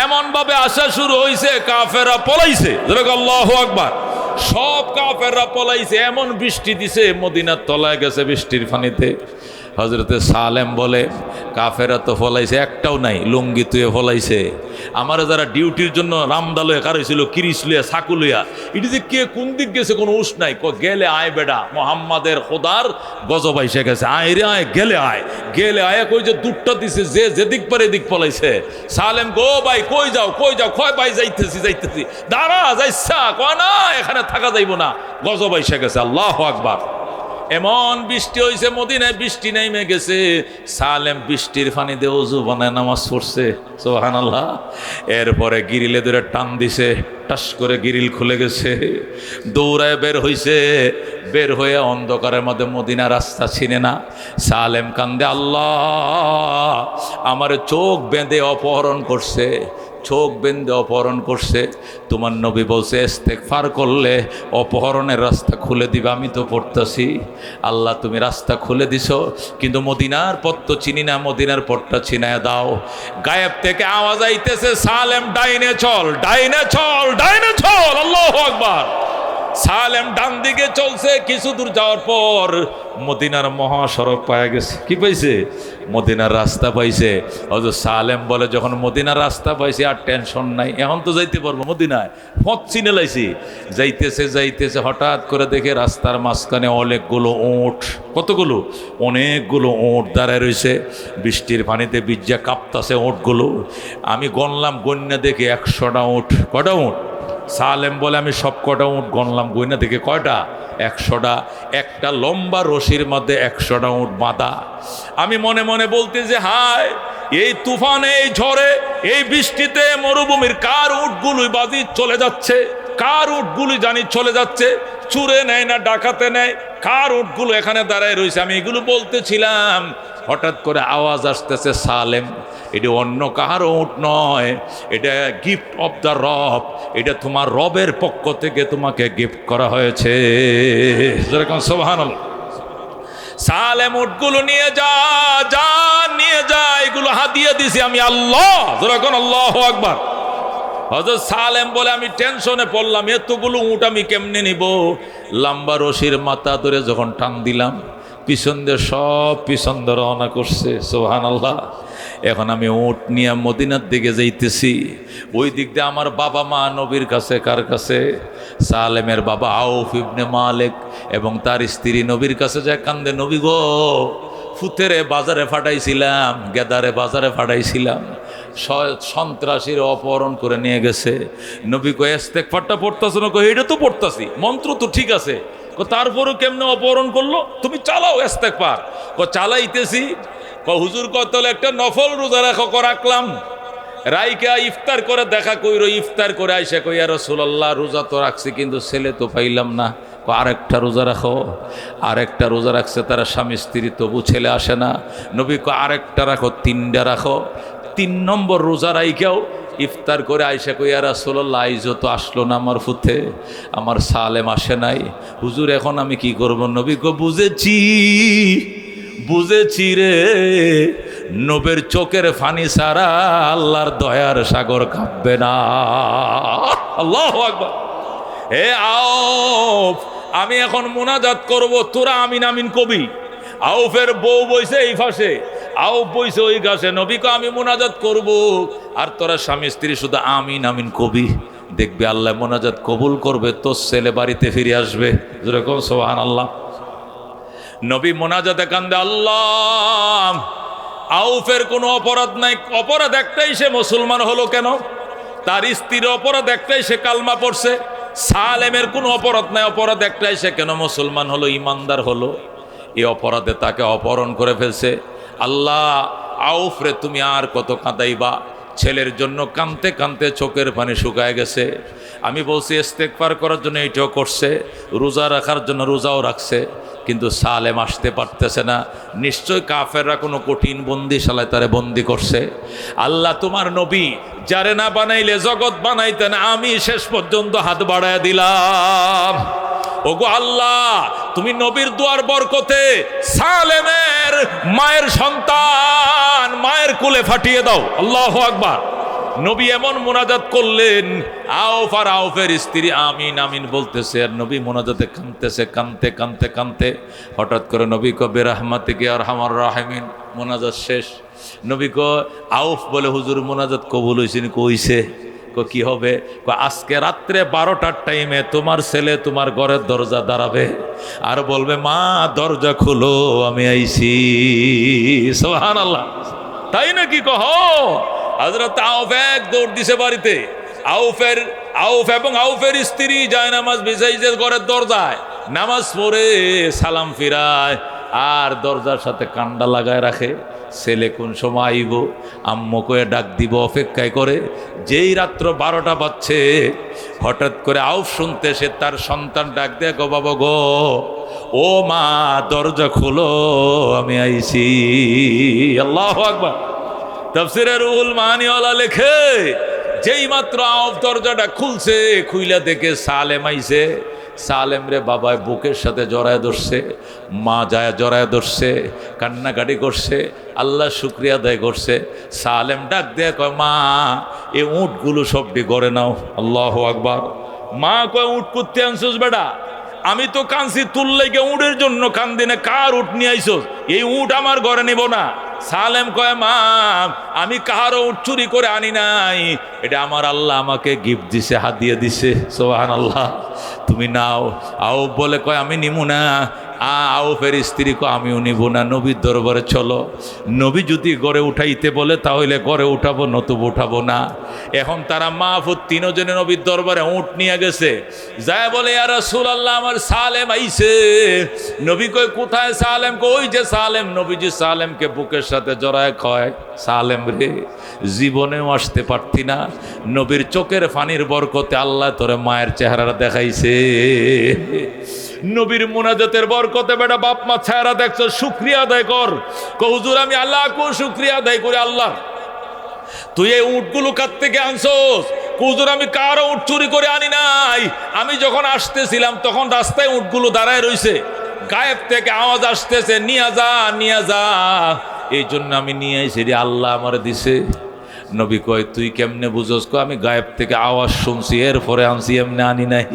এমন ভাবে আসা শুরু হয়েছে, কাফেররা পলাইছে। আল্লাহু আকবার। সব কাফেররা পলাইছে, এমন বৃষ্টি দিছে মদিনার তলায় গেছে বৃষ্টির পানিতে। হযরতে সালেম বলে কাফেররা তো ফলাইছে, একটাও নাই লুঙ্গি তুয়ে ফলাইছে। আমার যারা ডিউটির জন্য রামদা লইয়া কার হয়েছিল, কিরিস লইয়া সাকু লইয়া, এটি যে কে কোন দিক গেছে কোনো উস নাই। গেলে আয় বেডা, মোহাম্মদের খোদার গজব আইসে গেছে, আয় রে আয়, গেলে আয়, গেলে আয়। কই যে দুধটা দিছে, যে যেদিক পারে এদিক পলাইছে। সালেম গো ভাই কই যাও কই যাও, কয় ভাই যাইতেছি যাইতেছি, দাঁড়া যাইছা, কয় না এখানে থাকা যাইব না, গজব আইসে গেছে। আল্লাহু আকবার। এমন বৃষ্টি হয়েছে মদিনায়, বৃষ্টি নেমে গেছে। সালেম বৃষ্টির পানি দিয়ে ওযু বানায় নামাজ পড়ছে। সুবহানাল্লাহ। এরপরে গিরিলে ধরে টান দিছে, টাস করে গিরিল খুলে গেছে, দৌড়ায় বের হইছে। বের হয়ে অন্ধকারের মধ্যে মদিনা রাস্তা চিনে না। সালেম কান্দে, আল্লাহ আমার চোখ বেঁধে অপহরণ করছে, চোখ বেঁধে অপহরণ করছে। তোমার নবী বলছে ইস্তেগফার করলে অপহরণের রাস্তা খুলে দিবে, আমি তো পড়তেছি। আল্লাহ তুমি রাস্তা খুলে দিছো, কিন্তু মদিনার পথ তো চিনি না, মদিনার পথটা চিনায় দাও। গায়েব থেকে আওয়াজ আইতেছে, সালেম ডাইনে চল ডাইনে চল ডাইনে চল। আল্লাহু আকবার। সালেম ডান দিকে চলছে, কিছু দূর যাওয়ার পর মদিনার মহাসড়ক পাওয়া গেছে। কি পাইছে? মদিনার রাস্তা পাইছে। হযরত সালেম বলে যখন মদিনার রাস্তা পাইছে আর টেনশন নাই, এখন তো যাইতে পারবো মদিনায়, পথ চিনে লাইছি। যাইতেছে যাইতেছে হঠাৎ করে দেখে রাস্তার মাঝখানে অনেকগুলো উট, কতগুলো? অনেকগুলো উট দাঁড়ায় রয়েছে, বৃষ্টির পানিতে ভিজা কাঁপতাছে উটগুলো। আমি গণলাম, গণ্যা দেখে 100টা উট। কটা উট? সালেম বলে আমি সব কটা উট গণলাম, গইনা থেকে কয়টা? 100টা। একটা লম্বা রশির মধ্যে 100টা উট বাঁধা। আমি মনে মনে বলতে যে হায়, এই তুফানে, এই ঝড়ে, এই বৃষ্টিতে মরুভূমির কার উটগুলোই বাজি চলে যাচ্ছে, কার উটগুলি জানি চলে যাচ্ছে, চুরে নেয় না ডাকাতে নেয়, কার উটগুলো এখানে দাঁড়ায় রয়েছে। আমি এগুলো বলতেছিলাম, হঠাৎ করে আওয়াজ আসতেছে সালেম, এটা অন্য কাহারও উট নয়, এটা গিফট অফ দ্য রব, এটা তোমার রবের পক্ষ থেকে তোমাকে গিফট করা হয়েছে। যেরকম সুবহানাল্লাহ। সালেম উটগুলো নিয়ে যা যা নিয়ে যা, এগুলো হাদিয়া দিছি আমি আল্লাহ। যেরকম আল্লাহু আকবার। হযরত সালেম বলে আমি টেনশনে পড়লাম, এতগুলো উট আমি কেমনে নিব। লম্বা রশির মাথা ধরে যখন টান দিলাম, পিছন দিয়ে সব পিছন দিয়ে রওনা করছে। সুবহানাল্লাহ। এখন আমি উট নিয়ে মদিনার দিকে যাইতেছি। ওই দিক দিয়ে আমার বাবা মা নবীর কাছে, কার কাছে? সালেমের বাবা আউফ ইবনে মালিক এবং তার স্ত্রী নবীর কাছে যায় কান্দে, নবী গো, ফুতেরে বাজারে ফাটাইছিলাম, গেদারে বাজারে ফাটাইছিলাম, সন্ত্রাসীর অপহরণ করে নিয়ে গেছে। নবী কয় ইস্তেগফারটা পড়তাছ না? কই এটা তো পড়তাছি, মন্ত্র তো ঠিক আছে। তারপরও কেমনে অপহরণ করলো? তুমি চালাও ইস্তেগফার। চালাইতেছি। হুজুর কত একটা নফল রোজা রাখলাম, রাইকা ইফতার করে দেখা কইরো, ইফতার করে আইসা কই ইয়া রাসূলুল্লাহ রোজা তো রাখছি কিন্তু ছেলে তো পাইলাম না। আরেকটা রোজা রাখো। আরেকটা রোজা রাখছে তারা স্বামী স্ত্রী, তবু ছেলে আসে না। নবী কয় আরেকটা রাখো, 3টা রাখো। 3 নম্বর রোজা রাইখাও ইফতার করে আইসা কই ইয়া রাসূলুল্লাহ আইজো তো আসলো না আমার ফুতে, আমার সালেম আসে নাই। হুজুর এখন আমি কি করব? নবী কয় বুঝেছি, বুঝেছি রে, নবের চোখের ফানি সারা আল্লাহর দয়ার সাগর কাঁপবে না। আল্লাহু আকবার। হে আউফ, আমি এখন মুনাজাত করব, তোরা আমিন আমিন কবি। আউফের বউ বইছে এই পাশে, আউফ বইছে ওই গাছে। নবী কয় আমি মুনাজাত করব, আর তোরা স্বামী স্ত্রী শুধু আমিন আমিন কবি। দেখবে আল্লাহ মুনাজাত কবুল করবে, তোর ছেলে বাড়িতে ফিরে আসবে। যেরকম সুবহানাল্লাহ। নবী মোনাজাতে কান্দে, আল্লাহ, আউফের কোনো অপরাধ নাই, অপরাধ একটাই, সে মুসলমান হলো কেন? তার স্ত্রীর অপরাধ একটাই, সে কালমা পড়ছে। সালেমের কোনো অপরাধ নাই, অপরাধ একটাই, সে কেন মুসলমান হলো, ইমানদার হলো। এই অপরাধে তাকে অপহরণ করে ফেলছে। আল্লাহ, আউফ রে তুমি আর কত কাঁদাইবা? ছেলের জন্য কাঁদতে কাঁদতে চোখের পানি শুকায় গেছে। আমি বলছি ইস্তেগফার করার জন্য এইটাও করছে, রোজা রাখার জন্য রোজাও রাখছে, কিন্তু সালেম আসতে পারতেছে না। নিশ্চয় কাফেররা কোনো কঠিন বন্দিশালায় তারে বন্দি করছে। আল্লাহ, তোমার নবী যারে না বানাইলে জগৎ বানাইতেন, আমি শেষ পর্যন্ত হাত বাড়ায় দিলাম। ওগো আল্লাহ, তুমি নবীর দুয়ার বরকতে সালেমের মায়ের সন্তান মায়ের কোলে ফাটিয়ে দাও। আল্লাহু আকবার। নবী এমন মুনাজাত করলেন, আউফ আর আউফের স্ত্রী আমিন আমিন বলতেছে, আর নবী মুনাজাতে কাঁদতেছে। কাঁদতে কাঁদতে কাঁদতে হঠাৎ করে নবী কবে রাহমাতিকে আরহামার রাহিমিন, মুনাজাত শেষ। নবী আউফ বলে, হুজুর মুনাজাত কবুল হয়েছে? কইছে। কি হবে? আজকে রাত্রে 12টার টাইমে তোমার ছেলে তোমার ঘরের দরজা দাঁড়াবে আর বলবে, মা দরজা খুলো, আমি আইছি। সুবহানাল্লাহ। তাই নাকি? কহ হযরত আউফ এক দৌড় দিছে বাড়িতে। আউফ এবং আউফের স্ত্রী যায় নামাজ বিছাইছে ঘরের দরজায়, নামাজ পড়ে সালাম ফিরায় আর দরজার সাথে কান্ডা লাগায় রাখে। ছেলে কোন সময় আইব, আম্মুকে ডাক দিব অপেক্ষায় করে। যেই রাত্র 12টা বাজছে, হঠাৎ করে আউফ শুনতে সে তার সন্তান ডাক দেয়, গো বাবা গো, ও মা দরজা খুলো, আমি আইছি। আল্লাহু আকবার। তাফসীরে রুহুল মানিওয়ালা লেখে, যেই মাত্র আউফ দরজাটা খুলছে, খুইলা দেখে সালেম আইছে। সালেম রে বাবায় বুকের সাথে জড়ায় ধরছে, মা যায় জড়ায় ধরছে, কান্নাকাটি করছে, আল্লাহ শুক্রিয়া আদায় করছে। সালেম ডাক দেয়, কয় মা এই উটগুলো সবটি গড়ে নাও। আল্লাহু আকবার। মা কয় উট করতে আনছোস বেটা? আমি তো কাঁদছি তুল লেগে, উটের জন্য কান্দি না, কার উট নিয়ে আইছোস? এই উট আমার ঘরে নিব না। সালেম কয়, মা আমি কাহারও উট চুরি করে আনি নাই, এটা আমার আল্লাহ আমাকে গিফট দিছে, হাদিয়া দিছে। সুবহানাল্লাহ। তুমি নাও। আউফ বলে, কয় আমি নিমু না। আউফের স্ত্রী কয়, আমিও নিব না, নবীর দরবারে চলো। নবী যদি গড়ে উঠাইতে বলে তাহলে গড়ে উঠাবো, নতুব উঠাবো না। এখন তারা মাহফুজ তিনজনে নবীর দরবারে উট নিয়ে গেছে। যায় বলে, ইয়া রাসূলুল্লাহ আমার সালেম আইছে। নবী কয়, কোথায় সালেম? ওই যে সালেম। নবীজি সালেমকে বুকের সাথে জড়ায় কয়, সালেম রে, জীবনেও আসতে পারতি না, নবীর চোখের পানির বরকতে আল্লাহ তোরে মায়ের চেহারা দেখাইছে। নবীর মুনাজাতের বরকতে বেটা বাপ মা ছায়ারা দেখছো, শুকরিয়া আদায় কর। হুজুর আমি আল্লাহকে শুকরিয়া আদায় করি। আল্লাহ তুই এই উটগুলো কার থেকে আনছোস? হুজুর আমি কারো উট চুরি করে আনি নাই, আমি যখন আসতেছিলাম তখন রাস্তায় উটগুলো দাঁড়ায় রইছে, গায়েব থেকে আওয়াজ আসতেছে নিয়ে যা নিয়ে যা, এই জন্য আমি নিয়ে আইছি রে, আল্লাহ আমার দিছে। নবী কয় তুই কেমনে বুঝোস? কো আমি গায়েব থেকে আওয়াজ শুনছি এরপরে আনছি, এমনি আনি নাই।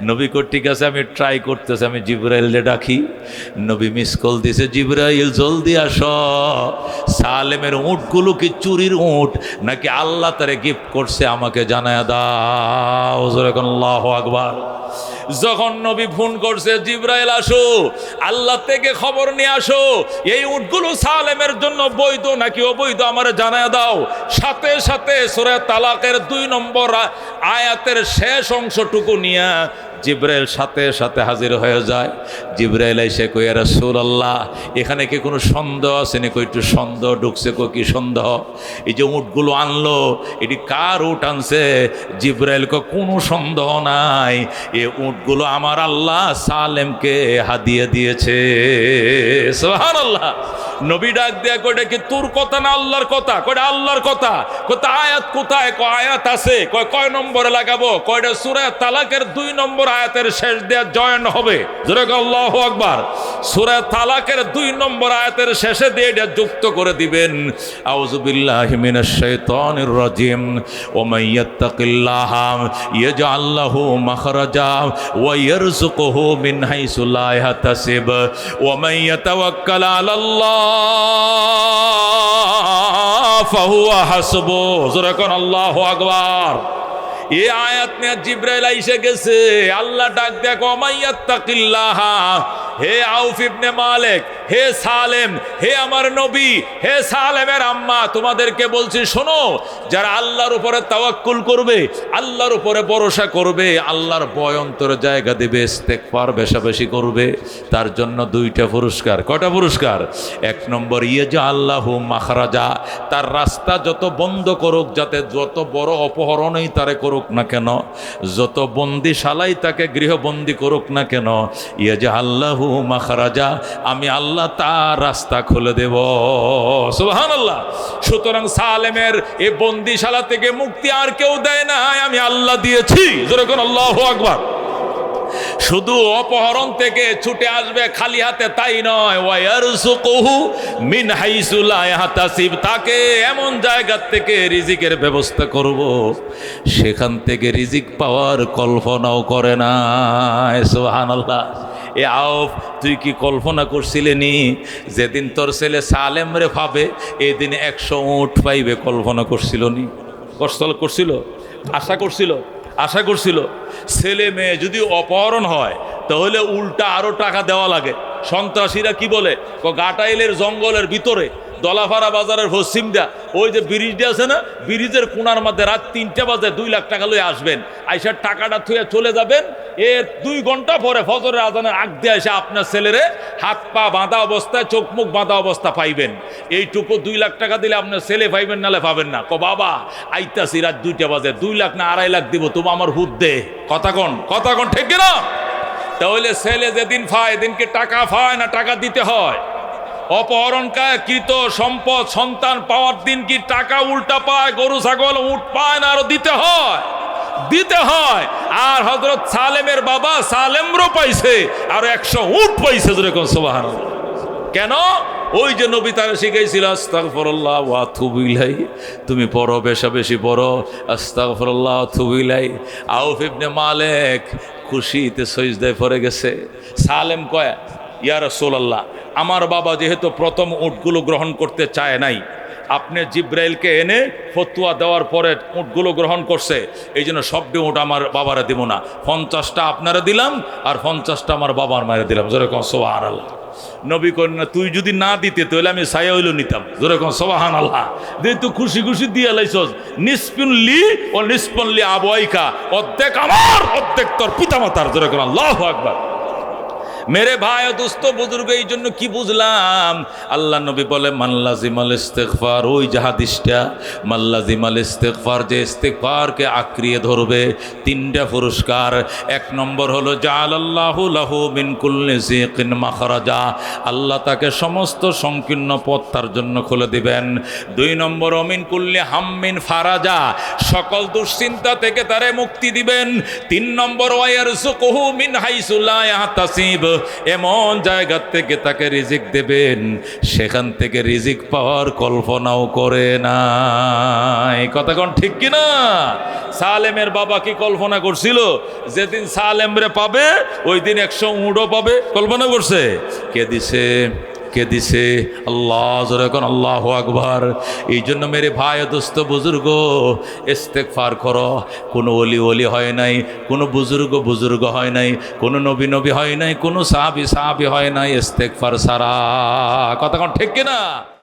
নবী কয় ঠিক আছে আমি ট্রাই করতেছি, আমি জিবরাইলকে ডাকি। নবী মিস কল দিছে, জিবরাইল জলদি আস, সালেমের উটগুলো কি চুরির উট নাকি আল্লাহ তারে গিফট করছে আমাকে জানায়া দাও। আল্লাহু আকবার। যখন নবী ফোন করছে জিবরাইল আসো, আল্লাহ থেকে খবর নিয়ে আসো, এই উটগুলো সালেমের জন্য বৈধ নাকি অবৈধ আমারে জানায় দাও। সাথে সাথে সূরা তালাকের 2 নম্বর আয়াতের শেষ অংশটুকু নিয়ে জিবরাইল সাথে সাথে হাজির হয়ে যায়। জিবরাইল এসে কই ইয়া রাসূলুল্লাহ এখানে কি কোনো সন্দেহ আছে নাকি? একটু সন্দেহ ঢুকছে। কই কি সন্দেহ? এই যে উটগুলো আনলো এটি কার উট আনছে? জিবরাইল কই কোনো সন্দেহ নাই, এই উটগুলো আমার আল্লাহ সালেমকে হাদিয়া দিয়েছে। সুবহানাল্লাহ। নবী ডাক দেয়া কইটা কি তোর কথা না আল্লাহর কথা? কয়টা আল্লাহর কথা। কয়টা আয়াত কোথায়? কয় আয়াত আছে। কয় নম্বরে লাগাবো? কয়টা সূরা তালাকের 2 নম্বর আয়াতের শেষ দেয়া জয়েন হবে। জোরে আল্লাহু আকবার। সূরা তালাকের 2 নম্বর আয়াতের শেষে দিয়ে এটা যুক্ত করে দিবেন। আউযু বিল্লাহি মিনাশ শাইতানির রাজিম। ওয়া মান ইয়াত্তাকিল্লাহা ইয়াজআল লাহু মাখরাজা ওয়া ইয়ারযুকুহু মিন হাইসু লা ইয়াহতাসিব ওয়া মান ইয়াতাওয়াক্কাল আলাল্লাহ ফাহুয়া হাসবু। জোরে কোন আল্লাহু আকবার। এই আয়াত নিয়ে জিবরাইল আইসে গেছে। আল্লাহ ডাক দেখো মাইয়াত্তাকিল্লাহ, হে আউফ ইবনে মালিক, হে সালেম, হে আমার নবী, হে সালেমের আম্মা, তোমাদেরকে বলছি শোনো, যারা আল্লাহর উপরে তাওয়াক্কুল করবে, আল্লাহর উপরে ভরসা করবে, আল্লাহর ভয় অন্তরে জায়গা দেবে, ইস্তেগফার বেশি করবে, তার জন্য 2টা পুরস্কার। কয়টা পুরস্কার? 1 নম্বর ইয়াজআল্লাহু মাখরাজা, তার রাস্তা যত বন্ধ করুক, যাতে যত বড় অপহরণই তারে করুক না কেন, যত বন্দিশালাই তাকে গৃহবন্দী করুক না কেন, ইয়াজআল্লাহু মাখরাজা, আমি আল্লাহ তার রাস্তা খুলে দেব। সুবহানাল্লাহ। সুতরাং সালেমের এই বন্দিশালা থেকে মুক্তি আর কেউ দেয় না, আমি আল্লাহ দিয়েছি। জোরে কোন আল্লাহু আকবার। শুধু অপহরণ থেকে ছুটে আসবে খালি হাতে তাই নয়, ওয়ায়ারযুকুহু মিন হাইসু লা ইয়াহতাসিব, তাকে এমন জায়গা থেকে রিজিকের ব্যবস্থা করব সেখান থেকে রিজিক পাওয়ার কল্পনাও করে না। সুবহানাল্লাহ। এ আউফ, তুই কি কল্পনা করছিলে নি যেদিন তোর ছেলে সালেম রে পাবে এদিন 100 উট পাইবে? কল্পনা করছিল নি? করছিল? আশা করছিল? ছেলে মেয়ে যদি অপহরণ হয় তাহলে উল্টা আরো টাকা দেওয়া লাগে। সন্ত্রাসীরা কি বলে, গাটাইলের জঙ্গলের ভিতরে দলাফাড়া বাজারের পশ্চিম দিয়া ওই যে ব্রিজটা আছে না, ব্রিজের কোনার মধ্যে রাত 3টা বাজে 2 লাখ টাকা লয়ে আসবেন, আইসার টাকাটা থুয়ে চলে যাবেন। এর 2 ঘন্টা পরে ফজরের আজানের আগ দিয়ে এসে আপনার ছেলেরে হাত পা বাঁধা অবস্থায়, চোখ মুখ বাঁধা অবস্থা পাইবেন। এইটুকু 2 লাখ টাকা দিলে আপনার ছেলে পাইবেন, নালে পাবেন না। বাবা আইতাছি রাত 2টা বাজে, 2 লাখ না 2.5 লাখ দিব, তুমি আমার হুদ দে। কথা কোন ঠিক না? তাহলে ছেলে যেদিন পায় এদিনকে টাকা পায় না টাকা দিতে হয়? অপহরণকৃত সম্পদ সন্তান পাওয়ার দিন কি টাকা উল্টা পায়? গরু ছাগল উট পায় না, আরো দিতে হয়। আর হযরত সালেমের বাবা সালেমরও পাইছে, আর 100 উট পাইছে। যেরকম সুবহানাল্লাহ। কেন? ওই যে নবী তারা শিখাইছিল আস্তাগফিরুল্লাহ ওয়া আতুবু ইলাইহি, তুমি পড়ো, বেশি পড়ো, আস্তাগফিরুল্লাহ ওয়া আতুবু ইলাইহি। আউফ ইবনে মালিক খুশিতে সিজদায় পড়ে গেছে। সালেম কয়, ইয়া রাসূলুল্লাহ, আমার বাবা যেহেতু প্রথম উটগুলো গ্রহণ করতে চায় নাই, আপনি জিব্রাইলকে এনে ফতোয়া দেওয়ার পরে উটগুলো গ্রহণ করছে, এই জন্য সবটি উট আমার বাবারা দিব না, 50টা আপনারা দিলাম আর 50টা আমার বাবার মায়ের দিলাম। যেরকম সুবহানাল্লাহ। নবী কন্যা তুই যদি না দিতে তাহলে আমি ছায়া হইল নিতাম। যেরকম সুবহানাল্লাহ। যেহেতু খুশি দিয়ে লাইছস, নিসপুনলি ও নিসপুনলি আবওয়াইকা, অর্ধেক আমার অর্ধেক তোর পিতামাতার। যেরকম আল্লাহু আকবার। মেরে ভাই ও দোস্ত বুজুর্গ, এই জন্য কি বুঝলাম, আল্লাহ নবী বলে মাল্লাজিমাল ইস্তেগফার, ওই যে হাদিসটা, মাল্লাজিমাল ইস্তেগফার, যে ইস্তেগফারকে আঁকড়িয়ে ধরবে, তিনটা পুরস্কার। এক নম্বর হলো জাআলাল্লাহু লাহু মিন কুল্লি যিকিন মাখরাজা, আল্লাহ তাকে সমস্ত সংকীর্ণ পথ তার জন্য খুলে দিবেন। দুই নম্বর মিন কুল্লি হাম্মিন ফারাজা, সকল দুশ্চিন্তা থেকে তারে মুক্তি দিবেন। তিন নম্বর ওয়ারযুকুহু মিন হাইসু লা ইয়াহতাসিব, এমন জায়গা থেকে তাকে রিজিক দেবেন সেখান থেকে রিজিক পাওয়ার কল্পনাও করে নাই। কথা কোন ঠিক কিনা? সালেমের বাবা কি কল্পনা করছিল যেদিন সালেমরে পাবে ওই দিন 100 উঁটও পাবে? কল্পনা করছে? কে দিছে? কে দিছে? আল্লাহ। জোরে কোন আল্লাহু আকবার। এই জন্য মেরে ভাই দোস্ত বুজুর্গ, ইস্তেগফার করো। কোনো ওলি হয় নাই, কোনো বুজুর্গ হয় নাই, কোনো নবী হয় নাই, কোনো সাহাবী হয় নাই ইস্তেগফার ছাড়া। কথা কোন ঠিক কিনা?